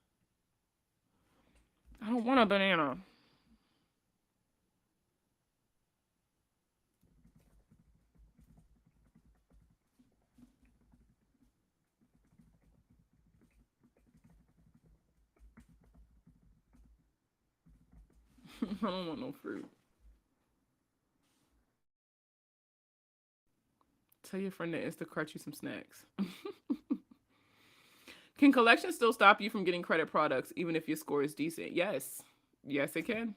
I don't want a banana. I don't want no fruit. Tell your friend to Instacart you some snacks. Can collections still stop you from getting credit products even if your score is decent? Yes. Yes, it can.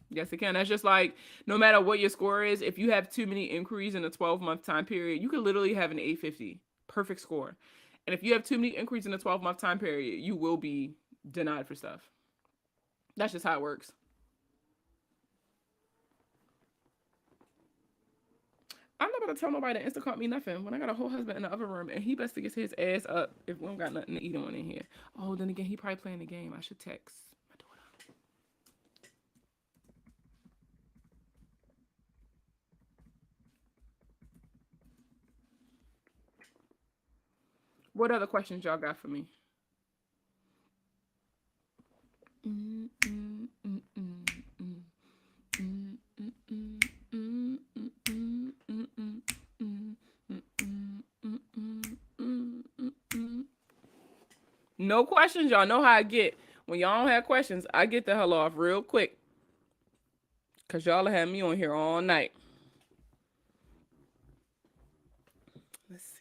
Yes, it can. That's just like, no matter what your score is, if you have too many inquiries in a 12-month time period, you could literally have an 850. Perfect score. And if you have too many inquiries in a 12-month time period, you will be denied for stuff. That's just how it works. I'm not going to tell nobody to Instacart me nothing when I got a whole husband in the other room and he best to get his ass up if we don't got nothing to eat on in here. Oh, then again, he probably playing the game. I should text my daughter. What other questions y'all got for me? Mm, mm, mm, mm, mm, mm, mm, mm, mm, mm, mm, mm, mm, mm, mm, mm, mm, mm, mm. No questions. Y'all know how I get. When y'all don't have questions, I get the hell off real quick. Because y'all have me on here all night. Let's see.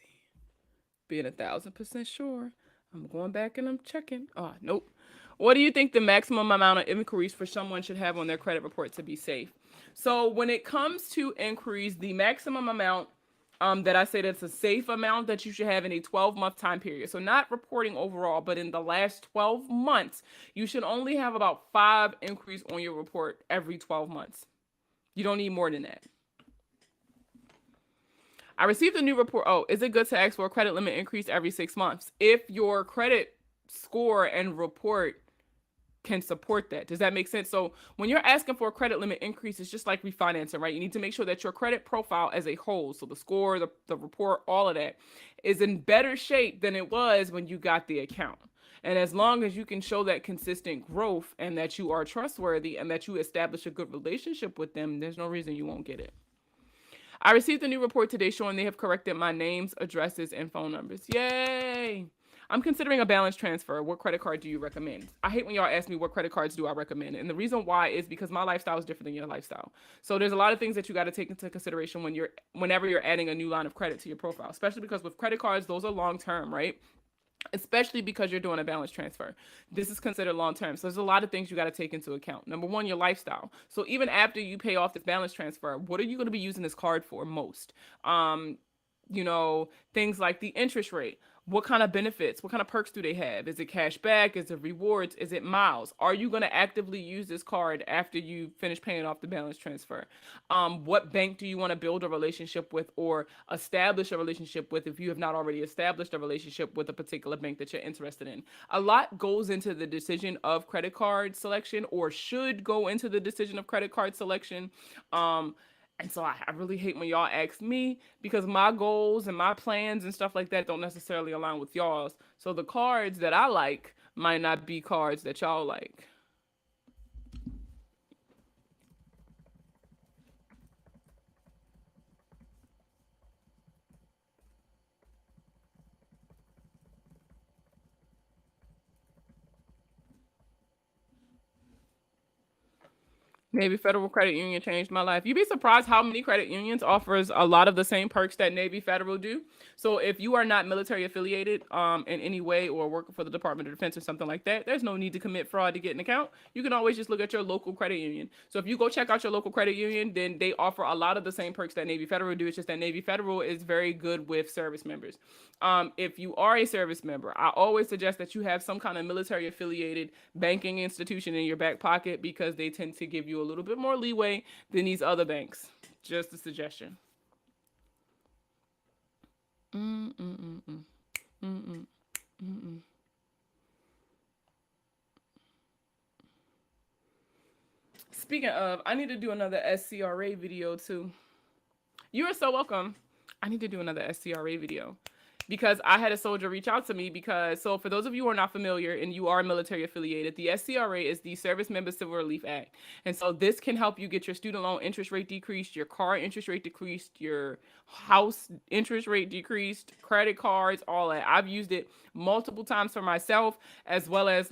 Being 1,000% sure. I'm going back and I'm checking. Oh, nope. What do you think the maximum amount of inquiries for someone should have on their credit report to be safe? So when it comes to inquiries, the maximum amount that I say that's a safe amount that you should have in a 12-month time period. So not reporting overall, but in the last 12 months, you should only have about 5 inquiries on your report every 12 months. You don't need more than that. I received a new report. Oh, is it good to ask for a credit limit increase every 6 months? If your credit score and report can support that. Does that make sense? So when you're asking for a credit limit increase, it's just like refinancing, right? You need to make sure that your credit profile as a whole, so the score, the report, all of that, is in better shape than it was when you got the account. And as long as you can show that consistent growth and that you are trustworthy and that you establish a good relationship with them, there's no reason you won't get it. I received a new report today showing they have corrected my names, addresses, and phone numbers. Yay! I'm considering a balance transfer. What credit card do you recommend? I hate when y'all ask me what credit cards do I recommend. And the reason why is because my lifestyle is different than your lifestyle. So there's a lot of things that you got to take into consideration whenever you're adding a new line of credit to your profile, especially because with credit cards, those are long term, right? Especially because you're doing a balance transfer. This is considered long term. So there's a lot of things you got to take into account. Number one, your lifestyle. So even after you pay off this balance transfer, what are you going to be using this card for most? Things like the interest rate. What kind of benefits? What kind of perks do they have? Is it cash back? Is it rewards? Is it miles? Are you going to actively use this card after you finish paying off the balance transfer? What bank do you want to build a relationship with or establish a relationship with if you have not already established a relationship with a particular bank that you're interested in? A lot goes into the decision of credit card selection or should go into the decision of credit card selection. And so I really hate when y'all ask me because my goals and my plans and stuff like that don't necessarily align with y'all's. So the cards that I like might not be cards that y'all like. Navy Federal Credit Union changed my life. You'd be surprised how many credit unions offers a lot of the same perks that Navy Federal do. So if you are not military affiliated in any way or working for the Department of Defense or something like that, there's no need to commit fraud to get an account. You can always just look at your local credit union. So if you go check out your local credit union, then they offer a lot of the same perks that Navy Federal do. It's just that Navy Federal is very good with service members. If you are a service member, I always suggest that you have some kind of military affiliated banking institution in your back pocket because they tend to give you a little bit more leeway than these other banks. Just a suggestion. Mm-mm-mm-mm. Mm-mm. Mm-mm. Speaking of, I need to do another SCRA video too. You are so welcome. I need to do another SCRA video because I had a soldier reach out to me so for those of you who are not familiar and you are military affiliated, the SCRA is the Service Member Civil Relief Act. And so this can help you get your student loan interest rate decreased, your car interest rate decreased, your house interest rate decreased, credit cards, all that. I've used it multiple times for myself as well as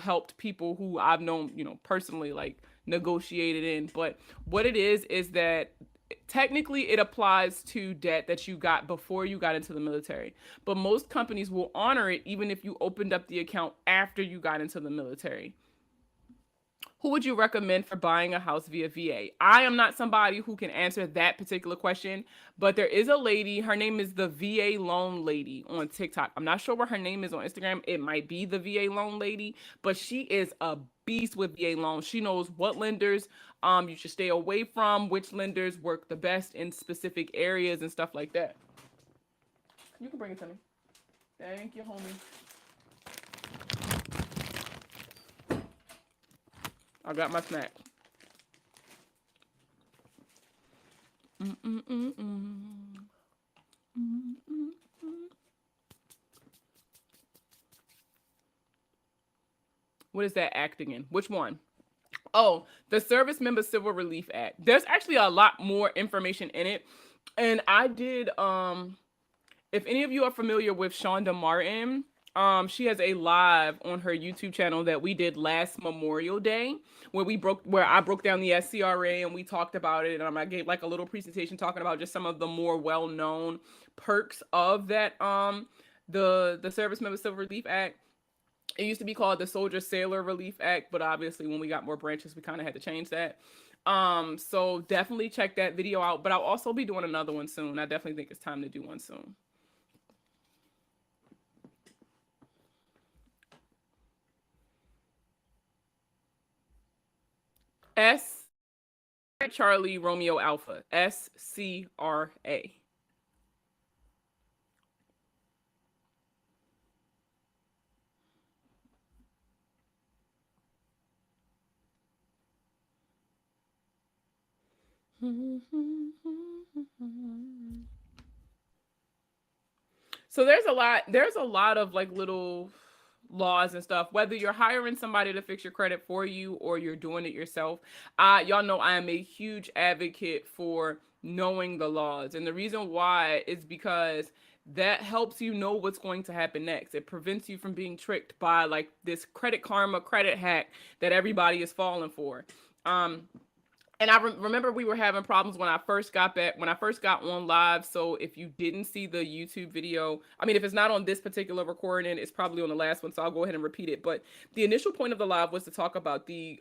helped people who I've known, personally negotiated in. But what it is that technically it applies to debt that you got before you got into the military, but most companies will honor it even if you opened up the account after you got into the military. Who would you recommend for buying a house via VA? I am not somebody who can answer that particular question, but there is a lady, her name is the VA Loan Lady on TikTok. I'm not sure what her name is on Instagram. It might be the VA Loan Lady, but she is a beast with VA loans. She knows what lenders you should stay away from, which lenders work the best in specific areas and stuff like that. You can bring it to me. Thank you, homie. I got my snack. What is that act again? Which one? Oh, the Service Member Civil Relief Act. There's actually a lot more information in it. And I did if any of you are familiar with Shonda Martin, she has a live on her YouTube channel that we did last Memorial Day, where I broke down the SCRA and we talked about it, and I gave like a little presentation talking about just some of the more well-known perks of that the Service Member Civil Relief Act. It used to be called the Soldier Sailor Relief Act, but obviously when we got more branches, we kind of had to change that. So definitely check that video out, but I'll also be doing another one soon. I definitely think it's time to do one soon. S Charlie Romeo Alpha, SCRA. So there's a lot of like little laws and stuff, whether you're hiring somebody to fix your credit for you or you're doing it yourself. Y'all know I am a huge advocate for knowing the laws. And the reason why is because that helps you know what's going to happen next. It prevents you from being tricked by like this credit karma, credit hack that everybody is falling for. And I remember we were having problems when I first got on live. So if you didn't see the YouTube video, I mean, if it's not on this particular recording, it's probably on the last one. So I'll go ahead and repeat it. But the initial point of the live was to talk about the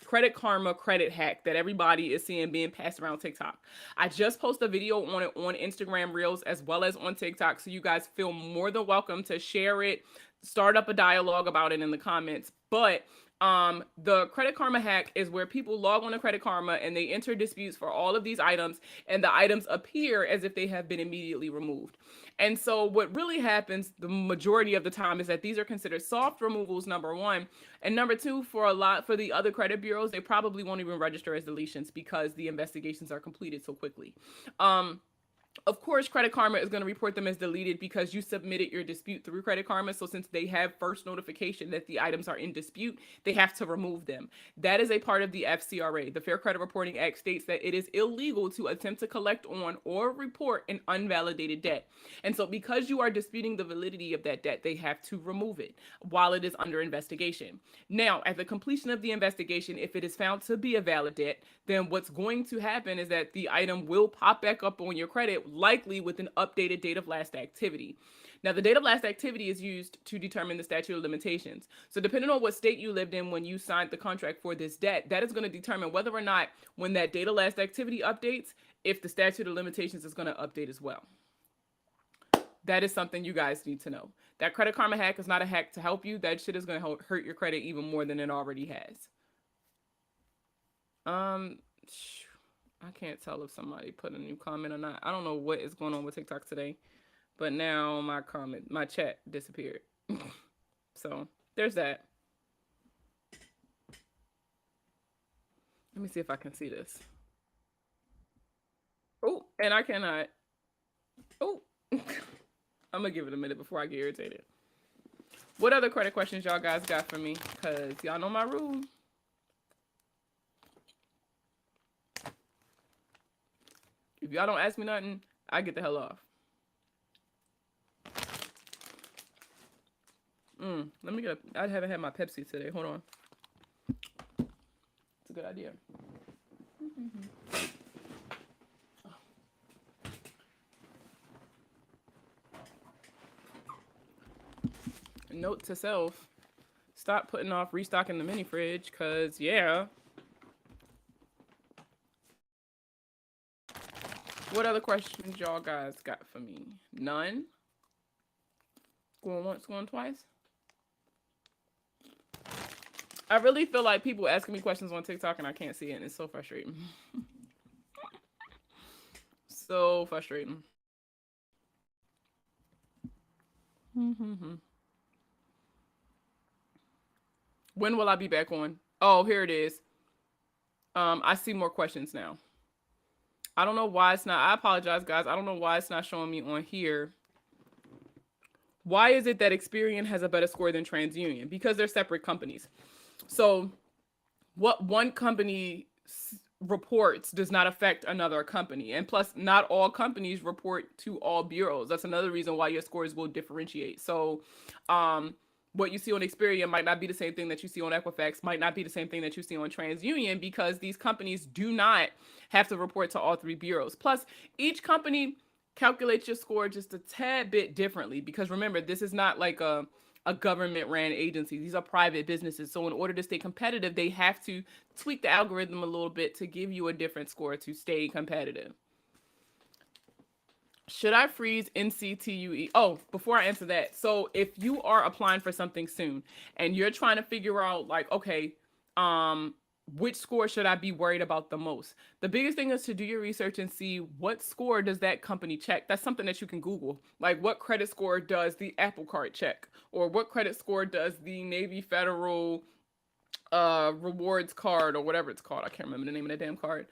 credit karma credit hack that everybody is seeing being passed around TikTok. I just posted a video on it on Instagram Reels as well as on TikTok. So you guys feel more than welcome to share it, start up a dialogue about it in the comments. But the Credit Karma hack is where people log on to Credit Karma and they enter disputes for all of these items, and the items appear as if they have been immediately removed. And so what really happens the majority of the time is that these are considered soft removals, number one. And number two, for the other credit bureaus, they probably won't even register as deletions because the investigations are completed so quickly. Of course, Credit Karma is going to report them as deleted because you submitted your dispute through Credit Karma. So since they have first notification that the items are in dispute, they have to remove them. That is a part of the FCRA. The Fair Credit Reporting Act states that it is illegal to attempt to collect on or report an unvalidated debt. And so because you are disputing the validity of that debt, they have to remove it while it is under investigation. Now, at the completion of the investigation, if it is found to be a valid debt, then what's going to happen is that the item will pop back up on your credit, likely with an updated date of last activity. Now, the date of last activity is used to determine the statute of limitations. So depending on what state you lived in when you signed the contract for this debt, that is going to determine whether or not when that date of last activity updates, if the statute of limitations is going to update as well. That is something you guys need to know. That Credit Karma hack is not a hack to help you. That shit is going to hurt your credit even more than it already has. I can't tell if somebody put a new comment or not. I don't know what is going on with TikTok today, but now my chat disappeared. So there's that. Let me see if I can see this. Oh, and I cannot. Oh, I'm gonna give it a minute before I get irritated. What other credit questions y'all guys got for me? Because y'all know my rule. If y'all don't ask me nothing, I get the hell off. Let me I haven't had my Pepsi today. Hold on. It's a good idea. Note to self, stop putting off restocking the mini fridge, because, yeah. What other questions y'all guys got for me? None? Going once, going twice? I really feel like people asking me questions on TikTok and I can't see it, and it's so frustrating. So frustrating. When will I be back on? Oh, here it is. I see more questions now. I don't know why it's not. I apologize, guys. I don't know why it's not showing me on here. Why is it that Experian has a better score than TransUnion? Because they're separate companies. So what one company reports does not affect another company. And plus, not all companies report to all bureaus. That's another reason why your scores will differentiate. So, what you see on Experian might not be the same thing that you see on Equifax, might not be the same thing that you see on TransUnion, because these companies do not have to report to all three bureaus. Plus, each company calculates your score just a tad bit differently, because remember, this is not like a government ran agency. These are private businesses. So in order to stay competitive, they have to tweak the algorithm a little bit to give you a different score to stay competitive. Should I freeze NCTUE? Oh, before I answer that. So if you are applying for something soon and you're trying to figure out like, okay, which score should I be worried about the most? The biggest thing is to do your research and see what score does that company check. That's something that you can Google. Like, what credit score does the Apple Card check? Or what credit score does the Navy Federal rewards card, or whatever it's called? I can't remember the name of the damn card.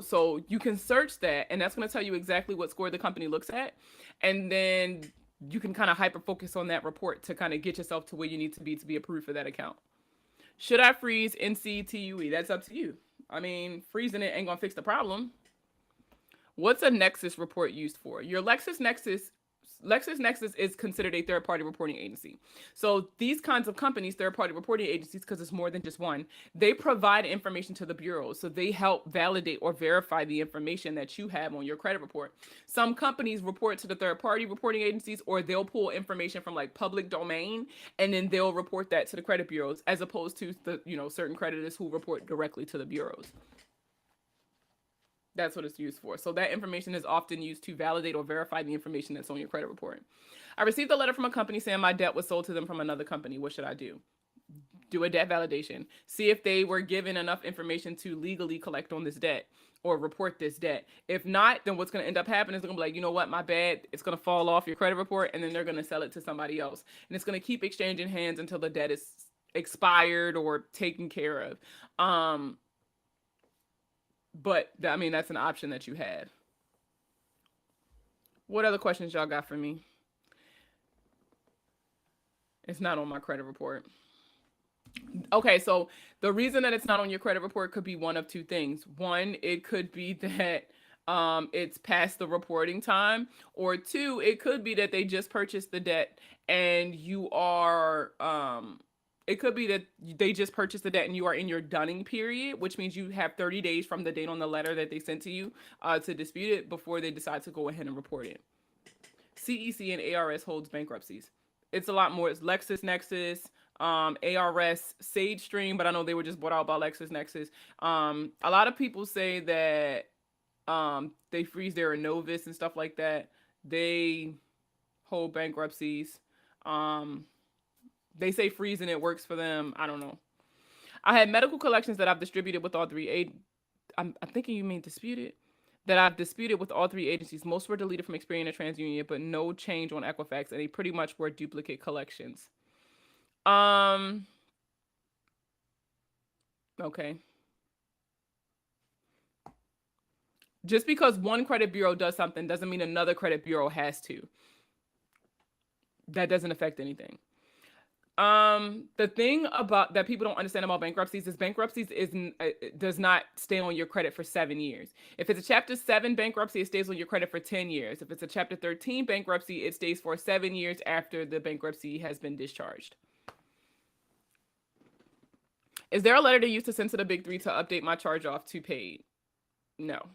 So you can search that, and that's going to tell you exactly what score the company looks at. And then you can kind of hyper focus on that report to kind of get yourself to where you need to be approved for that account. Should I freeze NCTUE? That's up to you. I mean, freezing it ain't gonna fix the problem. What's a Nexus report used for? Your LexisNexis is considered a third-party reporting agency. So these kinds of companies, third-party reporting agencies, because it's more than just one, they provide information to the bureaus. So they help validate or verify the information that you have on your credit report. Some companies report to the third-party reporting agencies, or they'll pull information from like public domain, and then they'll report that to the credit bureaus, as opposed to the certain creditors who report directly to the bureaus. That's what it's used for. So that information is often used to validate or verify the information that's on your credit report. I received a letter from a company saying my debt was sold to them from another company. What should I do? Do a debt validation. See if they were given enough information to legally collect on this debt or report this debt. If not, then what's going to end up happening is they're going to be like, you know what, my bad. It's going to fall off your credit report, and then they're going to sell it to somebody else. And it's going to keep exchanging hands until the debt is expired or taken care of. But I mean, that's an option that you had. What other questions y'all got for me? It's not on my credit report. Okay, so the reason that it's not on your credit report could be one of two things. One, it could be that it's past the reporting time, or two, it could be that they just purchased the debt and you are it could be that they just purchased the debt and you are in your dunning period, which means you have 30 days from the date on the letter that they sent to you to dispute it before they decide to go ahead and report it. CEC and ARS holds bankruptcies. It's a lot more. It's LexisNexis, ARS, SageStream, but I know they were just bought out by LexisNexis. A lot of people say that they freeze their Innovis and stuff like that. They hold bankruptcies. They say freezing it works for them. I don't know. I had medical collections that I've distributed with all three. I'm thinking you mean disputed. That I've disputed with all three agencies. Most were deleted from Experian and TransUnion, but no change on Equifax, and they pretty much were duplicate collections. Okay. Just because one credit bureau does something doesn't mean another credit bureau has to. That doesn't affect anything. The thing about that people don't understand about bankruptcies is does not stay on your credit for 7 years. If it's a Chapter 7 bankruptcy, it stays on your credit for 10 years. If it's a Chapter 13 bankruptcy, it stays for 7 years after the bankruptcy has been discharged. Is there a letter to use to send to the Big Three to update my charge off to paid? No.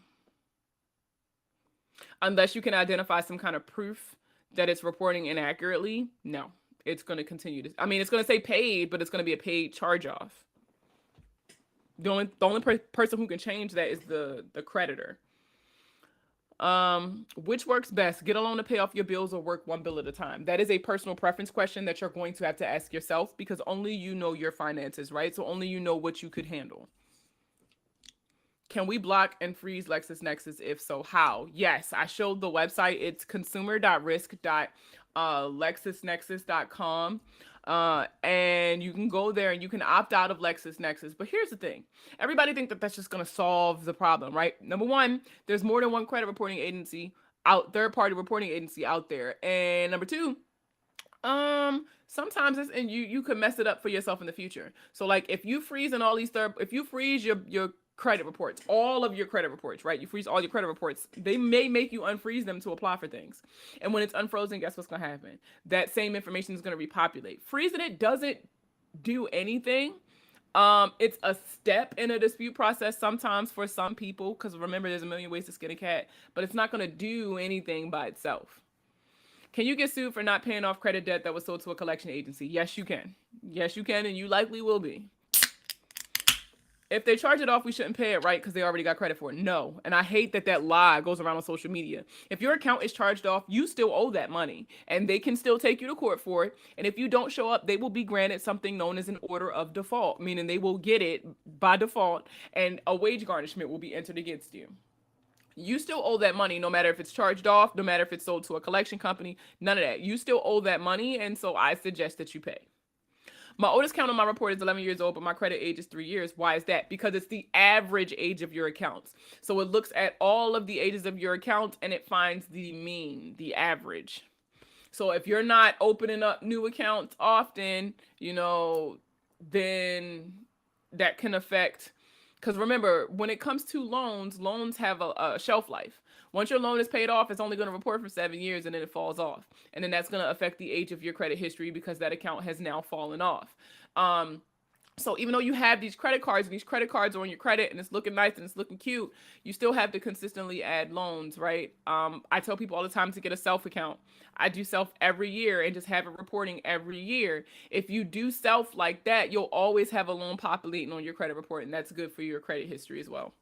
Unless you can identify some kind of proof that it's reporting inaccurately, no. It's going to continue to, it's going to say paid, but it's going to be a paid charge off. The only person who can change that is the creditor. Which works best? Get a loan to pay off your bills or work one bill at a time? That is a personal preference question that you're going to have to ask yourself, because only you know your finances, right? So only you know what you could handle. Can we block and freeze LexisNexis? If so, how? Yes, I showed the website. It's consumer.risk.lexisnexis.com. And you can go there and you can opt out of LexisNexis. But here's the thing. Everybody thinks that that's just going to solve the problem, right? Number one, there's more than one credit reporting agency third-party reporting agency out there. And number two, Sometimes it's and you could mess it up for yourself in the future. So like if you freeze in all these if you freeze your credit reports, all of your credit reports, right? You freeze all your credit reports. They may make you unfreeze them to apply for things. And when it's unfrozen, guess what's gonna happen? That same information is gonna repopulate. Freezing it doesn't do anything. It's a step in a dispute process sometimes for some people, because remember, there's a million ways to skin a cat, but it's not gonna do anything by itself. Can you get sued for not paying off credit debt that was sold to a collection agency? Yes, you can. Yes, you can, and you likely will be. If they charge it off, we shouldn't pay it, right? Because they already got credit for it. No. And I hate that that lie goes around on social media. If your account is charged off, you still owe that money, and they can still take you to court for it. And if you don't show up, they will be granted something known as an order of default, meaning they will get it by default, and a wage garnishment will be entered against you. You still owe that money, no matter if it's charged off, no matter if it's sold to a collection company, none of that. You still owe that money, and so I suggest that you pay. My oldest account on my report is 11 years old, but my credit age is 3 years. Why is that? Because it's the average age of your accounts. So it looks at all of the ages of your accounts and it finds the mean, the average. So if you're not opening up new accounts often, then that can affect, because remember, when it comes to loans have a shelf life. Once your loan is paid off, it's only going to report for 7 years and then it falls off. And then that's going to affect the age of your credit history because that account has now fallen off. So even though you have these credit cards and these credit cards are on your credit and it's looking nice and it's looking cute, you still have to consistently add loans, right? I tell people all the time to get a self account. I do self every year and just have it reporting every year. If you do self like that, you'll always have a loan populating on your credit report, and that's good for your credit history as well.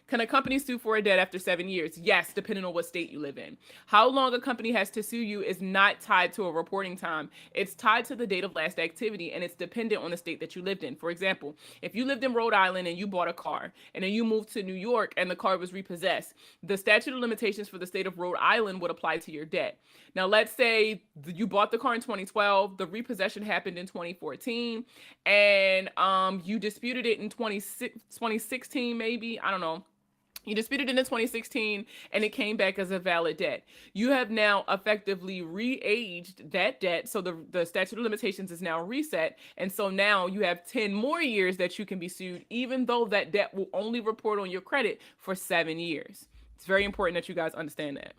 Can a company sue for a debt after 7 years? Yes, depending on what state you live in. How long a company has to sue you is not tied to a reporting time. It's tied to the date of last activity, and it's dependent on the state that you lived in. For example, if you lived in Rhode Island and you bought a car, and then you moved to New York and the car was repossessed, the statute of limitations for the state of Rhode Island would apply to your debt. Now, let's say you bought the car in 2012, the repossession happened in 2014, and you disputed it in 2016, maybe, I don't know. You disputed it in 2016 and it came back as a valid debt. You have now effectively re-aged that debt. So the statute of limitations is now reset. And so now you have 10 more years that you can be sued, even though that debt will only report on your credit for 7 years. It's very important that you guys understand that.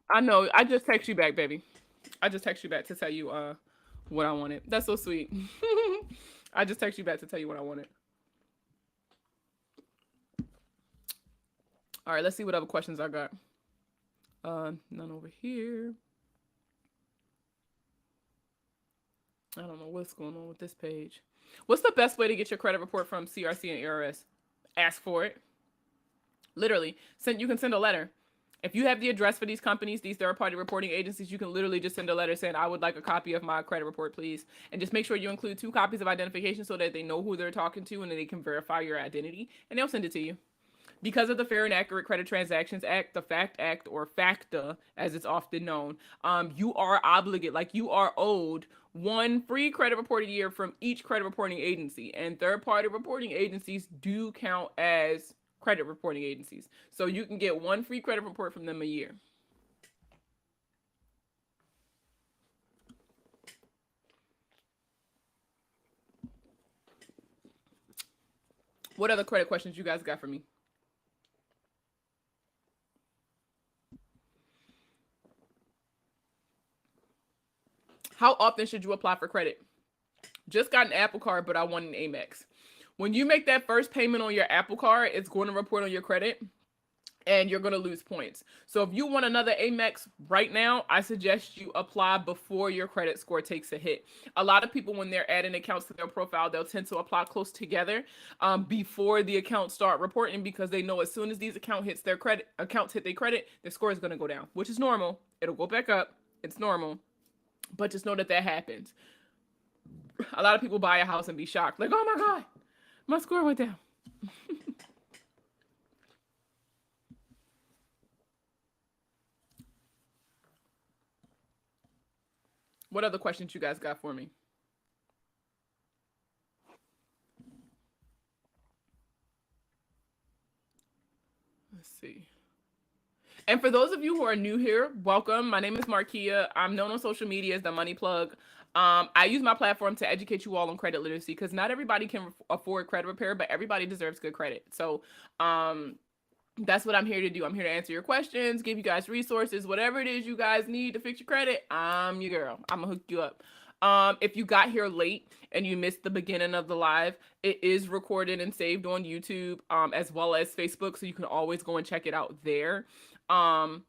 I know. I just text you back, baby. I just text you back to tell you what I wanted. That's so sweet. I just text you back to tell you what I wanted. All right, let's see what other questions I got. None over here. I don't know what's going on with this page. What's the best way to get your credit report from CRC and ARS? Ask for it. Literally, you can send a letter. If you have the address for these companies, these third-party reporting agencies, you can literally just send a letter saying, I would like a copy of my credit report, please. And just make sure you include 2 copies of identification so that they know who they're talking to and that they can verify your identity, and they'll send it to you. Because of the Fair and Accurate Credit Transactions Act, the FACT Act, or FACTA, as it's often known, you are obligated, like you are owed 1 free credit report a year from each credit reporting agency. And third-party reporting agencies do count as credit reporting agencies. So you can get 1 free credit report from them a year. What other credit questions you guys got for me? How often should you apply for credit? Just got an Apple Card, but I want an Amex. When you make that first payment on your Apple Card, it's going to report on your credit and you're going to lose points. So if you want another Amex right now, I suggest you apply before your credit score takes a hit. A lot of people, when they're adding accounts to their profile, they'll tend to apply close together before the accounts start reporting, because they know as soon as these accounts hit their credit, their score is going to go down, which is normal. It'll go back up. It's normal. But just know that happens. A lot of people buy a house and be shocked. Like, oh my God, my score went down. What other questions you guys got for me? Let's see. And for those of you who are new here, welcome. My name is Markia. I'm known on social media as the Money Plug. I use my platform to educate you all on credit literacy because not everybody can afford credit repair, but everybody deserves good credit. So, that's what I'm here to do. I'm here to answer your questions, give you guys resources, whatever it is you guys need to fix your credit. I'm your girl. I'm gonna hook you up. If you got here late and you missed the beginning of the live, it is recorded and saved on YouTube, as well as Facebook, so you can always go and check it out there. Um,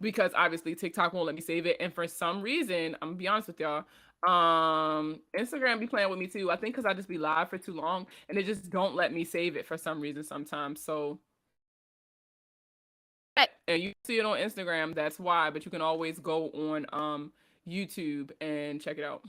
because obviously TikTok won't let me save it, and for some reason, I'm gonna be honest with y'all, Instagram be playing with me too. I think because I just be live for too long, and they just don't let me save it for some reason sometimes. So and you see it on Instagram, that's why, but you can always go on YouTube and check it out.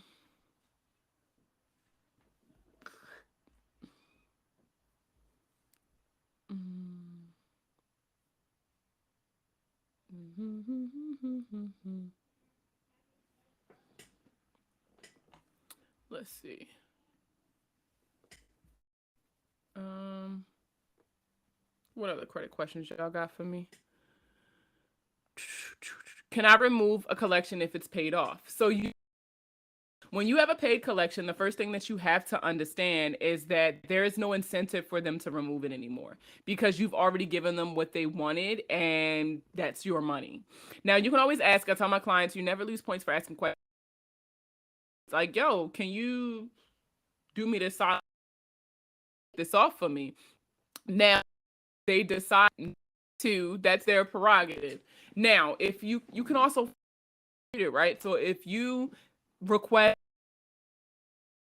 Let's see. Um what other credit questions y'all got for me? Can I remove a collection if it's paid off? So you when you have a paid collection, the first thing that you have to understand is that there is no incentive for them to remove it anymore because you've already given them what they wanted and that's your money. Now, you can always ask, I tell my clients, you never lose points for asking questions. Like, yo, can you do me this off for me? Now, they decide to, that's their prerogative. Now, if you can also it, right? So if you request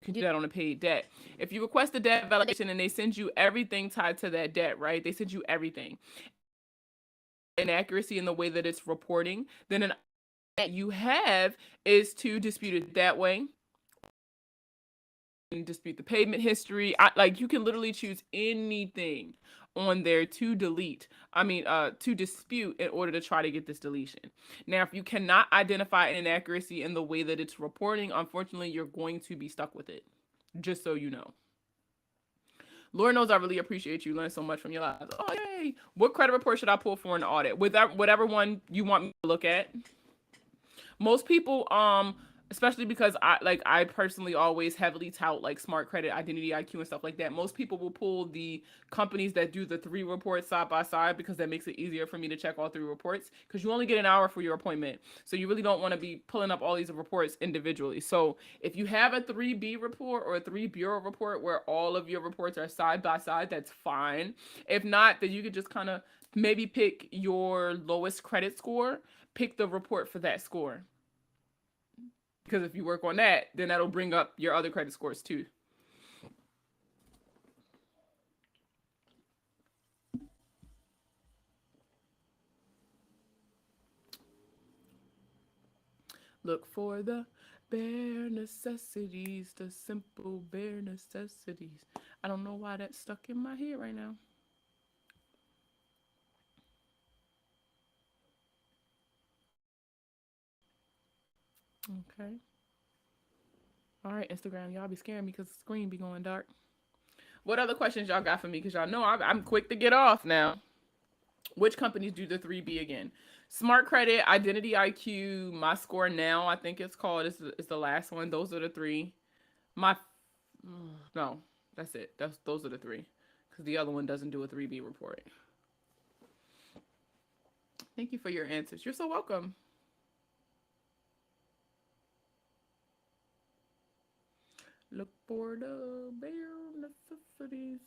you can do that on a paid debt. If you request a debt validation and they send you everything tied to that debt, right? They send you everything. Inaccuracy in the way that it's reporting, then an that you have is to dispute it that way. And dispute the payment history. Like you can literally choose anything on there to delete. To dispute in order to try to get this deletion. Now, if you cannot identify an inaccuracy in the way that it's reporting, unfortunately, you're going to be stuck with it. Just so you know. Lord knows I really appreciate you. Learn so much from your lives. Oh, yay. What credit report should I pull for an audit? Whatever one you want me to look at. Most people, especially because I personally always heavily tout like smart credit, identity IQ and stuff like that. Most people will pull the companies that do the 3 reports side by side because that makes it easier for me to check all 3 reports because you only get an hour for your appointment. So you really don't want to be pulling up all these reports individually. So if you have a 3B report or a 3 bureau report where all of your reports are side by side, that's fine. If not, then you could just kind of maybe pick your lowest credit score, pick the report for that score. Because if you work on that, then that'll bring up your other credit scores too. Look for the bare necessities, the simple bare necessities. I don't know why that's stuck in my head right now. Okay. All right, Instagram, y'all be scaring me because the screen be going dark. What other questions y'all got for me? Because y'all know I'm quick to get off now. Which companies do the 3B again? Smart Credit, Identity IQ, My Score Now, I think it's called, is the last one. Those are the 3. My no, that's it. Those are the 3. Because the other one doesn't do a 3B report. Thank you for your answers. You're so welcome. Look for the bare necessities.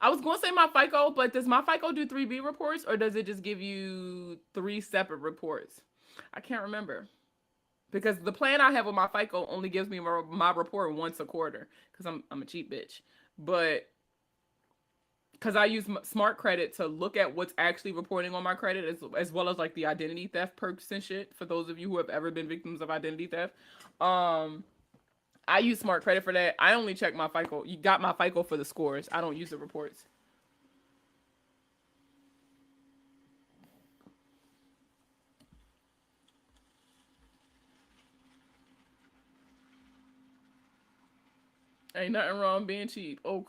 I was going to say my FICO, but does my FICO do 3B reports or does it just give you 3 separate reports? I can't remember. Because the plan I have with my FICO only gives me my report once a quarter because I'm a cheap bitch. But because I use smart credit to look at what's actually reporting on my credit as well as like the identity theft perks and shit for those of you who have ever been victims of identity theft. I use smart credit for that. I only check my FICO. You got my FICO for the scores. I don't use the reports. Ain't nothing wrong being cheap. Oh,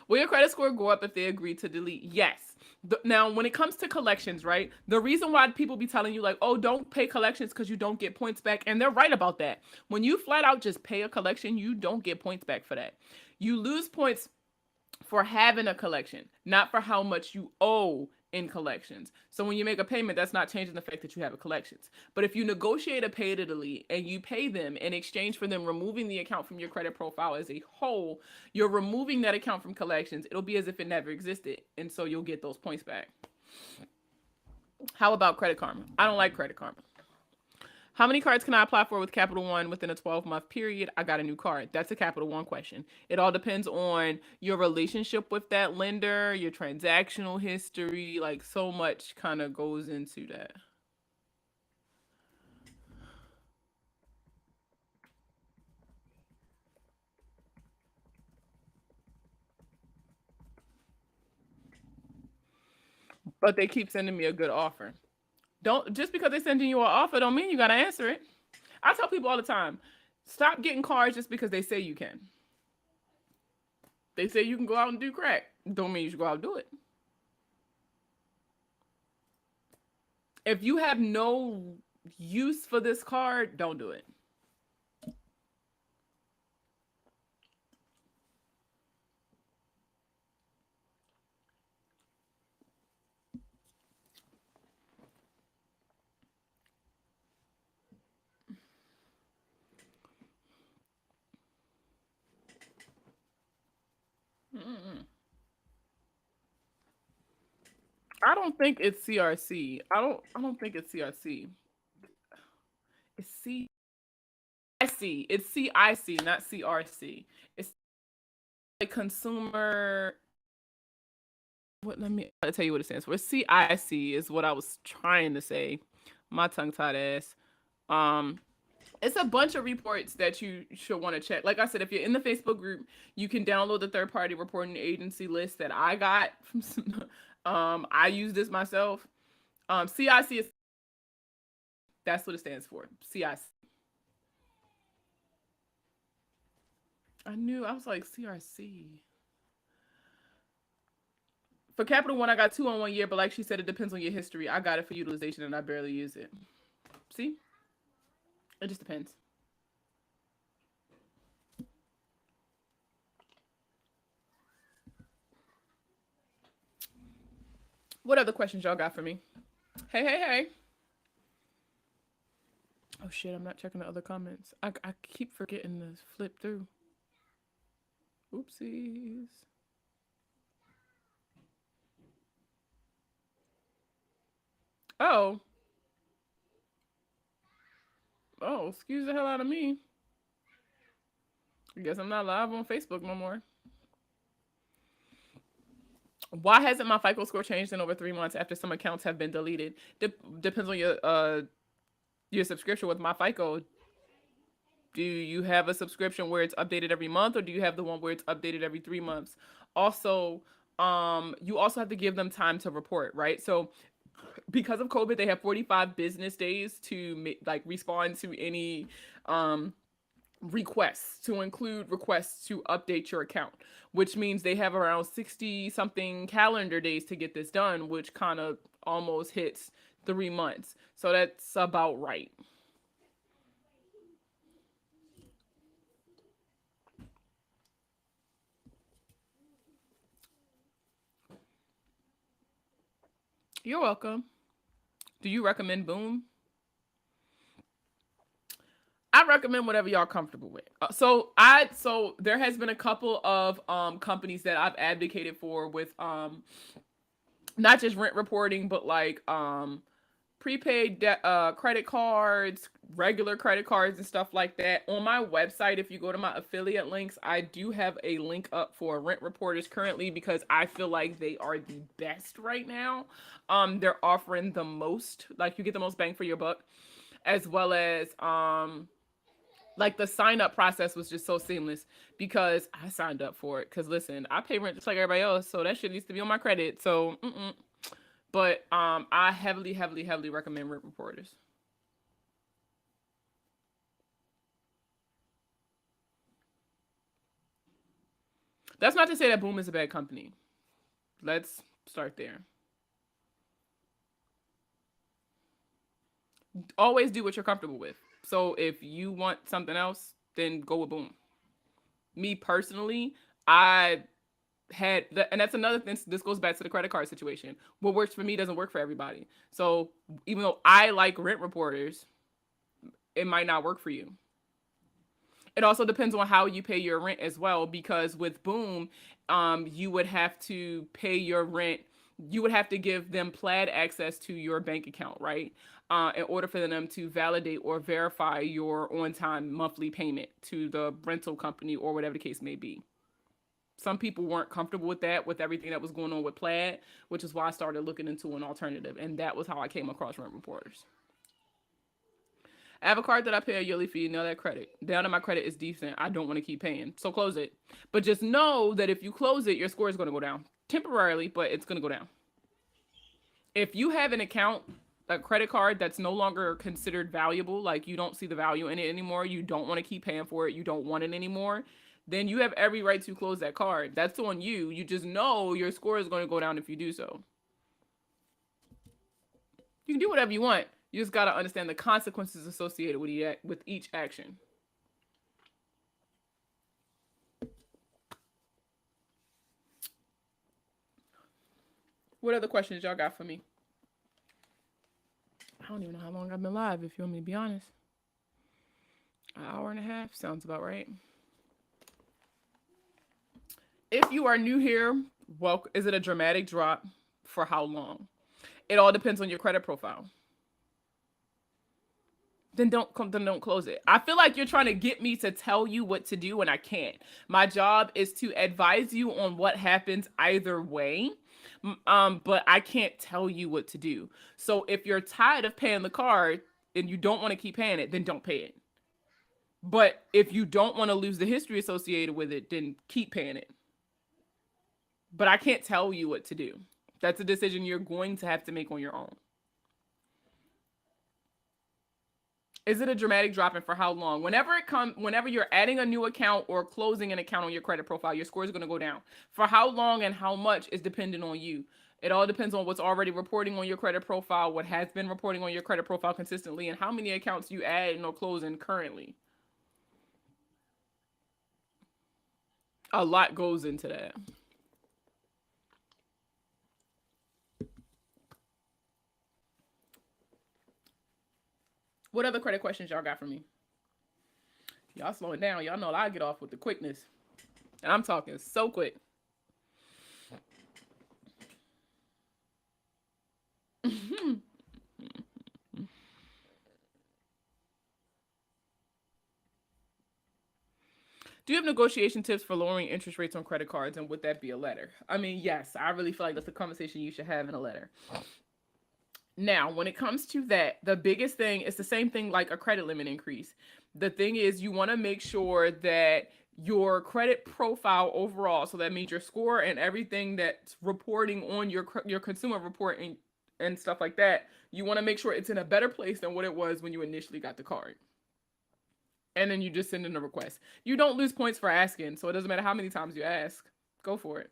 will your credit score go up if they agree to delete? Yes. Now, when it comes to collections, right? The reason why people be telling you like, oh, don't pay collections because you don't get points back, and they're right about that. When you flat out just pay a collection, you don't get points back for that. You lose points for having a collection, not for how much you owe in collections. So when you make a payment, that's not changing the fact that you have a collections. But if you negotiate a pay to delete and you pay them in exchange for them removing the account from your credit profile as a whole, you're removing that account from collections. It'll be as if it never existed. And so you'll get those points back. How about Credit Karma? I don't like Credit Karma. How many cards can I apply for with Capital One within a 12-month period? I got a new card. That's a Capital One question. It all depends on your relationship with that lender, your transactional history. Like, so much kind of goes into that. But they keep sending me a good offer. Don't just because they're sending you an offer don't mean you gotta answer it. I tell people all the time, stop getting cards just because they say you can. They say you can go out and do crack. Don't mean you should go out and do it. If you have no use for this card, don't do it. Mm-mm. I don't think it's CRC. I don't think it's CRC. It's CIC. It's CIC, not CRC. It's like consumer. What? Let me tell you what it stands for. CIC is what I was trying to say. My tongue tied ass. Um, it's a bunch of reports that you should want to check. Like I said, if you're in the Facebook group, you can download the third party reporting agency list that I got from. I use this myself. CIC is that's what it stands for. CIC. I knew. I was like CRC. For Capital One, I got two on 1 year, but like she said, it depends on your history. I got it for utilization and I barely use it. See? It just depends. What other questions y'all got for me? Hey, hey, hey. Oh shit, I'm not checking the other comments. I keep forgetting to flip through. Oopsies. Oh. Oh, excuse the hell out of me. I guess I'm not live on Facebook no more. Why hasn't my FICO score changed in over 3 months after some accounts have been deleted? Depends on your subscription with my FICO. Do you have a subscription where it's updated every month, or do you have the one where it's updated every 3 months? Also, you also have to give them time to report, right? So because of COVID, they have 45 business days to like respond to any requests, to include requests to update your account, which means they have around 60 something calendar days to get this done, which kind of almost hits 3 months. So that's about right. You're welcome. Do you recommend Boom? I recommend whatever y'all comfortable with. So there has been a couple of companies that I've advocated for with not just rent reporting, but like prepaid credit cards, regular credit cards, and stuff like that. On my website, if you go to my affiliate links, I do have a link up for rent reporters currently because I feel like they are the best right now. They're offering the most, like you get the most bang for your buck, as well as like the sign up process was just so seamless because I signed up for it. Cause listen, I pay rent just like everybody else, so that shit needs to be on my credit. So, but I heavily, heavily, heavily recommend rent reporters. That's not to say that Boom is a bad company. Let's start there. Always do what you're comfortable with. So if you want something else, then go with Boom. Me personally, I and that's another thing. This goes back to the credit card situation. What works for me doesn't work for everybody. So even though I like rent reporters, it might not work for you. It also depends on how you pay your rent as well, because with Boom, you would have to pay your rent. You would have to give them Plaid access to your bank account, right? In order for them to validate or verify your on-time monthly payment to the rental company or whatever the case may be. Some people weren't comfortable with that, with everything that was going on with Plaid, which is why I started looking into an alternative. And that was how I came across rent reporters. I have a card that I pay a yearly fee. Now that credit. Down to my credit is decent. I don't want to keep paying. So close it. But just know that if you close it, your score is going to go down. Temporarily, but it's going to go down. If you have an account, a credit card that's no longer considered valuable, like you don't see the value in it anymore, you don't want to keep paying for it, you don't want it anymore, then you have every right to close that card. That's on you. You just know your score is going to go down if you do so. You can do whatever you want. You just got to understand the consequences associated with each action. What other questions y'all got for me? I don't even know how long I've been live, if you want me to be honest. An hour and a half sounds about right. If you are new here, well, is it a dramatic drop? For how long? It all depends on your credit profile. Then don't close it. I feel like you're trying to get me to tell you what to do, and I can't. My job is to advise you on what happens either way. But I can't tell you what to do. So if you're tired of paying the card and you don't want to keep paying it, then don't pay it. But if you don't want to lose the history associated with it, then keep paying it. But I can't tell you what to do. That's a decision you're going to have to make on your own. Is it a dramatic drop, and for how long? Whenever you're adding a new account or closing an account on your credit profile, your score is going to go down. For how long and how much is dependent on you. It all depends on what's already reporting on your credit profile, what has been reporting on your credit profile consistently, and how many accounts you add or closing currently. A lot goes into that. What other credit questions y'all got for me? Y'all slowing down. Y'all know I get off with the quickness. And I'm talking so quick. Do you have negotiation tips for lowering interest rates on credit cards, and would that be a letter? I mean, yes, I really feel like that's a conversation you should have in a letter. Now, when it comes to that, the biggest thing is the same thing like a credit limit increase. The thing is, you want to make sure that your credit profile overall, so that means your score and everything that's reporting on your consumer report and stuff like that, you want to make sure it's in a better place than what it was when you initially got the card. And then you just send in a request. You don't lose points for asking, so it doesn't matter how many times you ask. Go for it.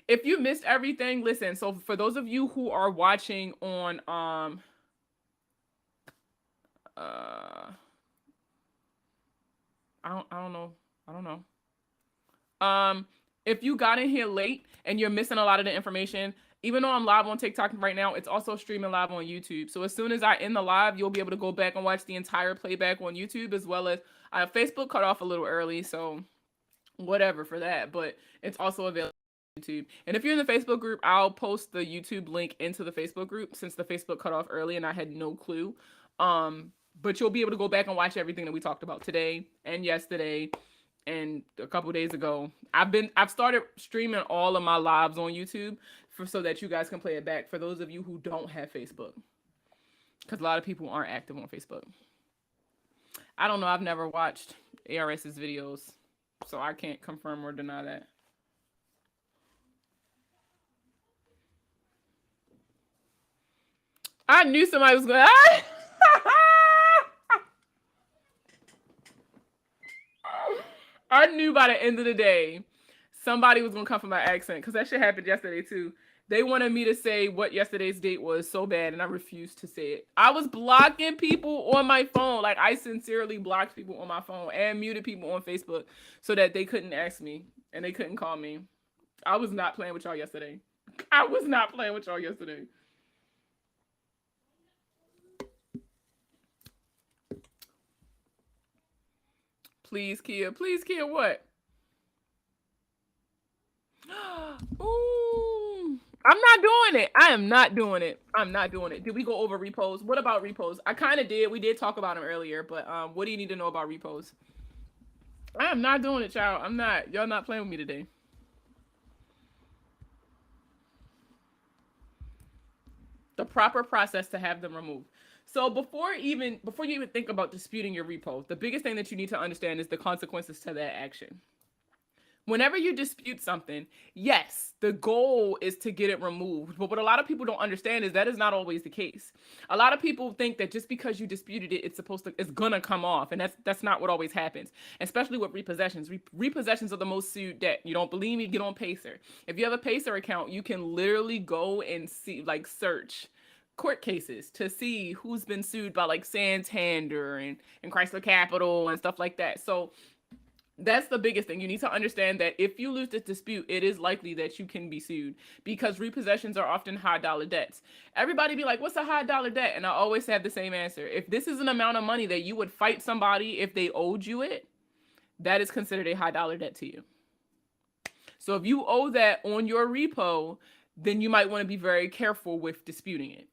If you missed everything, listen. So for those of you who are watching on I don't know. If you got in here late and you're missing a lot of the information, even though I'm live on TikTok right now, it's also streaming live on YouTube. So as soon as I end the live, you'll be able to go back and watch the entire playback on YouTube, as well as Facebook cut off a little early, so whatever for that. But it's also available on YouTube. And if you're in the Facebook group, I'll post the YouTube link into the Facebook group, since the Facebook cut off early and I had no clue. But you'll be able to go back and watch everything that we talked about today and yesterday and a couple days ago. I've started streaming all of my lives on YouTube so that you guys can play it back for those of you who don't have Facebook, because a lot of people aren't active on Facebook. I don't know. I've never watched ARS's videos, so I can't confirm or deny that. I knew somebody was going to... I knew by the end of the day, Somebody was gonna come for my accent because that shit happened yesterday too. They wanted me to say what yesterday's date was so bad, and I refused to say it. I was blocking people on my phone. Like, I sincerely blocked people on my phone and muted people on Facebook so that they couldn't ask me and they couldn't call me. I was not playing with y'all yesterday. I was not playing with y'all yesterday. Please, Kia. Please, Kia, what? Ooh. I'm not doing it. I am not doing it. I'm not doing it. Did we go over repos? What about repos? I kind of did. We did talk about them earlier, but what do you need to know about repos? I am not doing it, child. I'm not. Y'all not playing with me today. The proper process to have them removed. So before you even think about disputing your repo, the biggest thing that you need to understand is the consequences to that action. Whenever you dispute something, yes, the goal is to get it removed. But what a lot of people don't understand is that is not always the case. A lot of people think that just because you disputed it, it's gonna come off, and that's not what always happens. Especially with repossessions. Repossessions are the most sued debt. You don't believe me? Get on Pacer. If you have a Pacer account, you can literally go and see, like, search court cases to see who's been sued by like Santander and Chrysler Capital and stuff like that. So that's the biggest thing. You need to understand that if you lose this dispute, it is likely that you can be sued because repossessions are often high dollar debts. Everybody be like, what's a high dollar debt? And I always have the same answer. If this is an amount of money that you would fight somebody if they owed you it, that is considered a high dollar debt to you. So if you owe that on your repo, then you might want to be very careful with disputing it.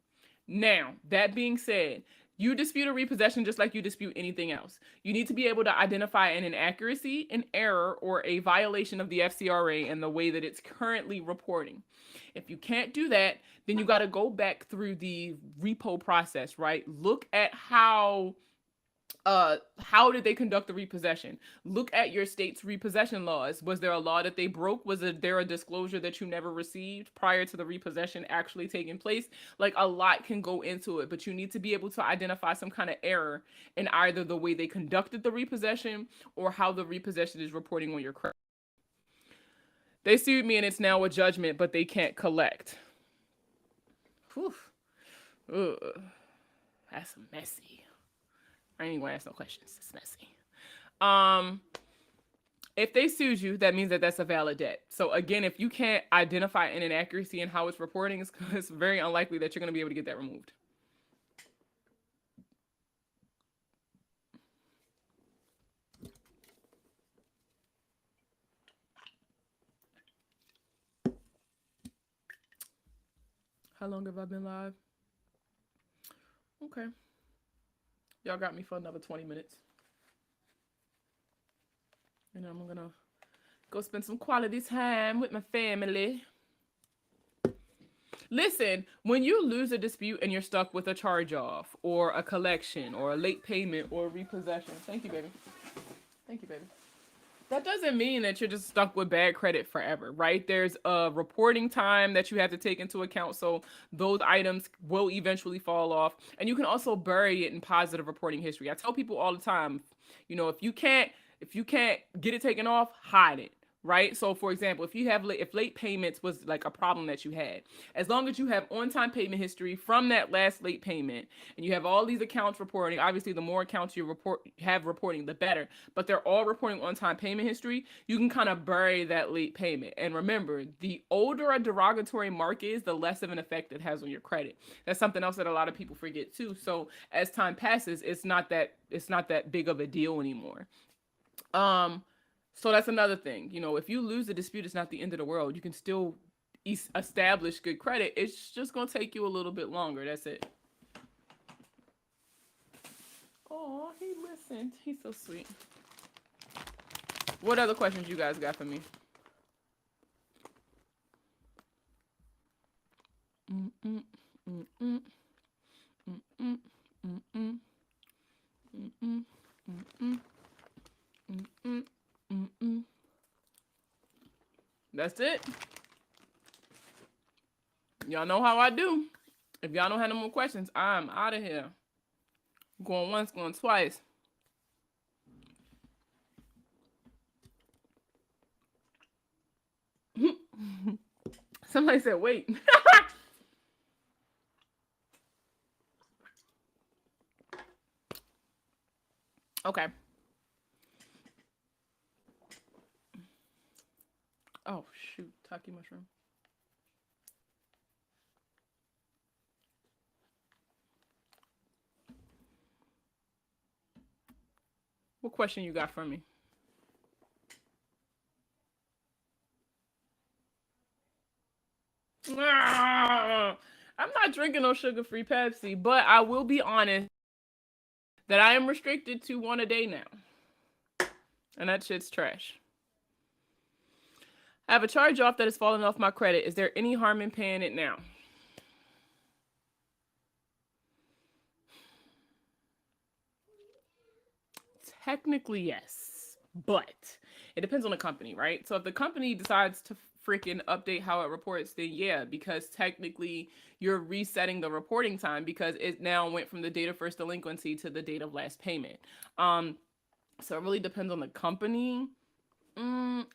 Now, that being said, you dispute a repossession just like you dispute anything else. You need to be able to identify an inaccuracy, an error, or a violation of the FCRA and the way that it's currently reporting. If you can't do that, then you got to go back through the repo process, right? Look at how did they conduct the repossession? Look at your state's repossession laws. Was there a law that they broke? Was there a disclosure that you never received prior to the repossession actually taking place? Like, a lot can go into it, but you need to be able to identify some kind of error in either the way they conducted the repossession or how the repossession is reporting on your credit. They sued me and it's now a judgment, but they can't collect. Whew. Ugh. That's messy. I ain't gonna ask no questions. It's messy. If they sued you, that means that that's a valid debt. So again, if you can't identify an inaccuracy in how it's reporting, it's very unlikely that you're gonna be able to get that removed. How long have I been live? Okay. Y'all got me for another 20 minutes. And I'm gonna go spend some quality time with my family. Listen, when you lose a dispute and you're stuck with a charge off or a collection or a late payment or a repossession. Thank you, baby. Thank you, baby. That doesn't mean that you're just stuck with bad credit forever, right? There's a reporting time that you have to take into account. So those items will eventually fall off. And you can also bury it in positive reporting history. I tell people all the time, you know, if you can't get it taken off, hide it. Right. So, for example, if late payments was like a problem that you had, as long as you have on-time payment history from that last late payment, and you have all these accounts reporting, obviously the more accounts you have reporting, the better. But they're all reporting on-time payment history. You can kind of bury that late payment. And remember, the older a derogatory mark is, the less of an effect it has on your credit. That's something else that a lot of people forget too. So as time passes, it's not that big of a deal anymore. So that's another thing. You know, if you lose a dispute, it's not the end of the world. You can still establish good credit. It's just going to take you a little bit longer. That's it. Oh, he listened. He's so sweet. What other questions you guys got for me? That's it. Y'all know how I do. If y'all don't have no more questions, I'm out of here. Going once, going twice. Somebody said, wait. Okay. Oh, shoot. Taki mushroom. What question you got for me? I'm not drinking no sugar-free Pepsi, but I will be honest that I am restricted to one a day now. And that shit's trash. I have a charge off that is falling off my credit. Is there any harm in paying it now? Technically, yes. But it depends on the company, right? So if the company decides to freaking update how it reports, then yeah, because technically you're resetting the reporting time because it now went from the date of first delinquency to the date of last payment. So it really depends on the company.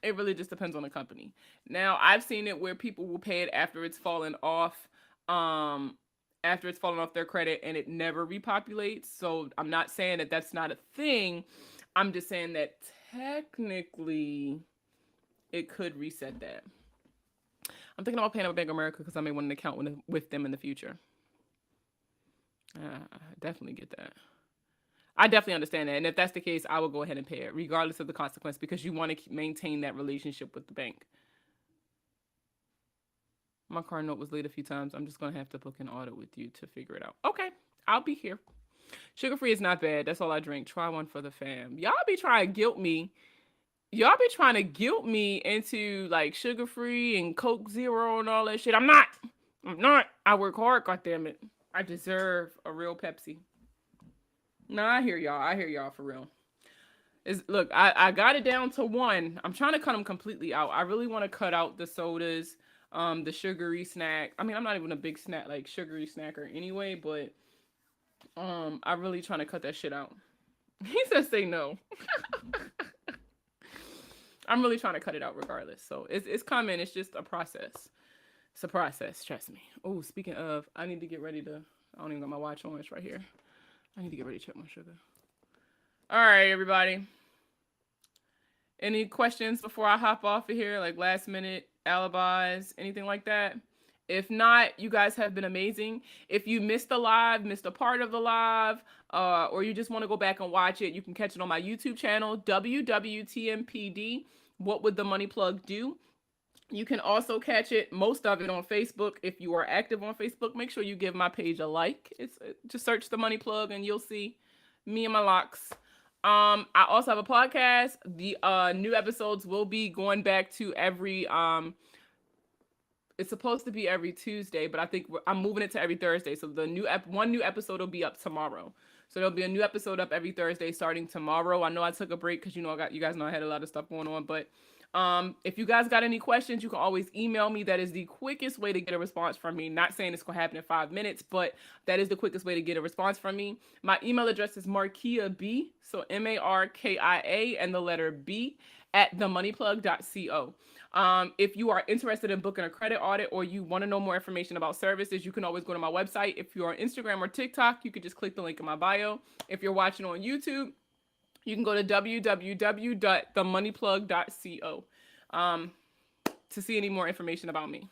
It really just depends on the company. Now, I've seen it where people will pay it after it's fallen off, after it's fallen off their credit and it never repopulates. So I'm not saying that that's not a thing. I'm just saying that technically it could reset that. I'm thinking about paying up Bank of America because I may want an account with them in the future. I definitely get that. I definitely understand that. And if that's the case, I will go ahead and pay it, regardless of the consequence, because you want to maintain that relationship with the bank. My car note was late a few times. I'm just going to have to book an audit with you to figure it out. Okay, I'll be here. Sugar-free is not bad. That's all I drink. Try one for the fam. Y'all be trying to guilt me. Y'all be trying to guilt me into like sugar-free and Coke Zero and all that shit. I'm not. I work hard, goddammit. I deserve a real Pepsi. No, I hear y'all for real. Look, I got it down to one. I'm trying to cut them completely out. I really want to cut out the sodas, the sugary snack. I mean, I'm not even a big sugary snacker anyway, but I'm really trying to cut that shit out. He says say no. I'm really trying to cut it out regardless. So it's coming. It's just a process. It's a process. Trust me. Oh, speaking of, I need to get ready to. I don't even got my watch on. It's right here. I need to get ready to check my sugar. All right, everybody. Any questions before I hop off of here? Like last minute alibis, anything like that? If not, you guys have been amazing. If you missed the live, missed a part of the live, or you just want to go back and watch it, you can catch it on my YouTube channel, WWTMPD. What would the money plug do? You can also catch it, most of it, on Facebook. If you are active on Facebook, make sure you give my page a like. Just search the money plug and you'll see me and my locks. I also have a podcast. The new episodes will be going back to every it's supposed to be every Tuesday, but I think I'm moving it to every Thursday. So the one new episode will be up tomorrow. So there'll be a new episode up every Thursday starting tomorrow. I know I took a break because you guys know I had a lot of stuff going on, but if you guys got any questions, you can always email me. That is the quickest way to get a response from me. Not saying it's gonna happen in 5 minutes, but that is the quickest way to get a response from me. My email address is Markia B, so MARKIA and the letter B at themoneyplug.co. If you are interested in booking a credit audit or you want to know more information about services, you can always go to my website. If you're on Instagram or TikTok, you can just click the link in my bio. If you're watching on YouTube, you can go to www.themoneyplug.co to see any more information about me.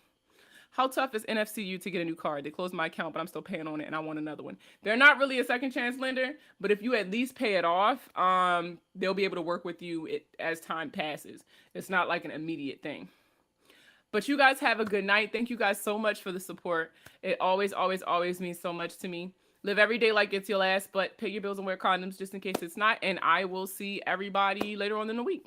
How tough is NFCU to get a new card? They closed my account, but I'm still paying on it, and I want another one. They're not really a second chance lender, but if you at least pay it off, they'll be able to work with you as time passes. It's not like an immediate thing. But you guys have a good night. Thank you guys so much for the support. It always, always, always means so much to me. Live every day like it's your last, but pay your bills and wear condoms just in case it's not. And I will see everybody later on in the week.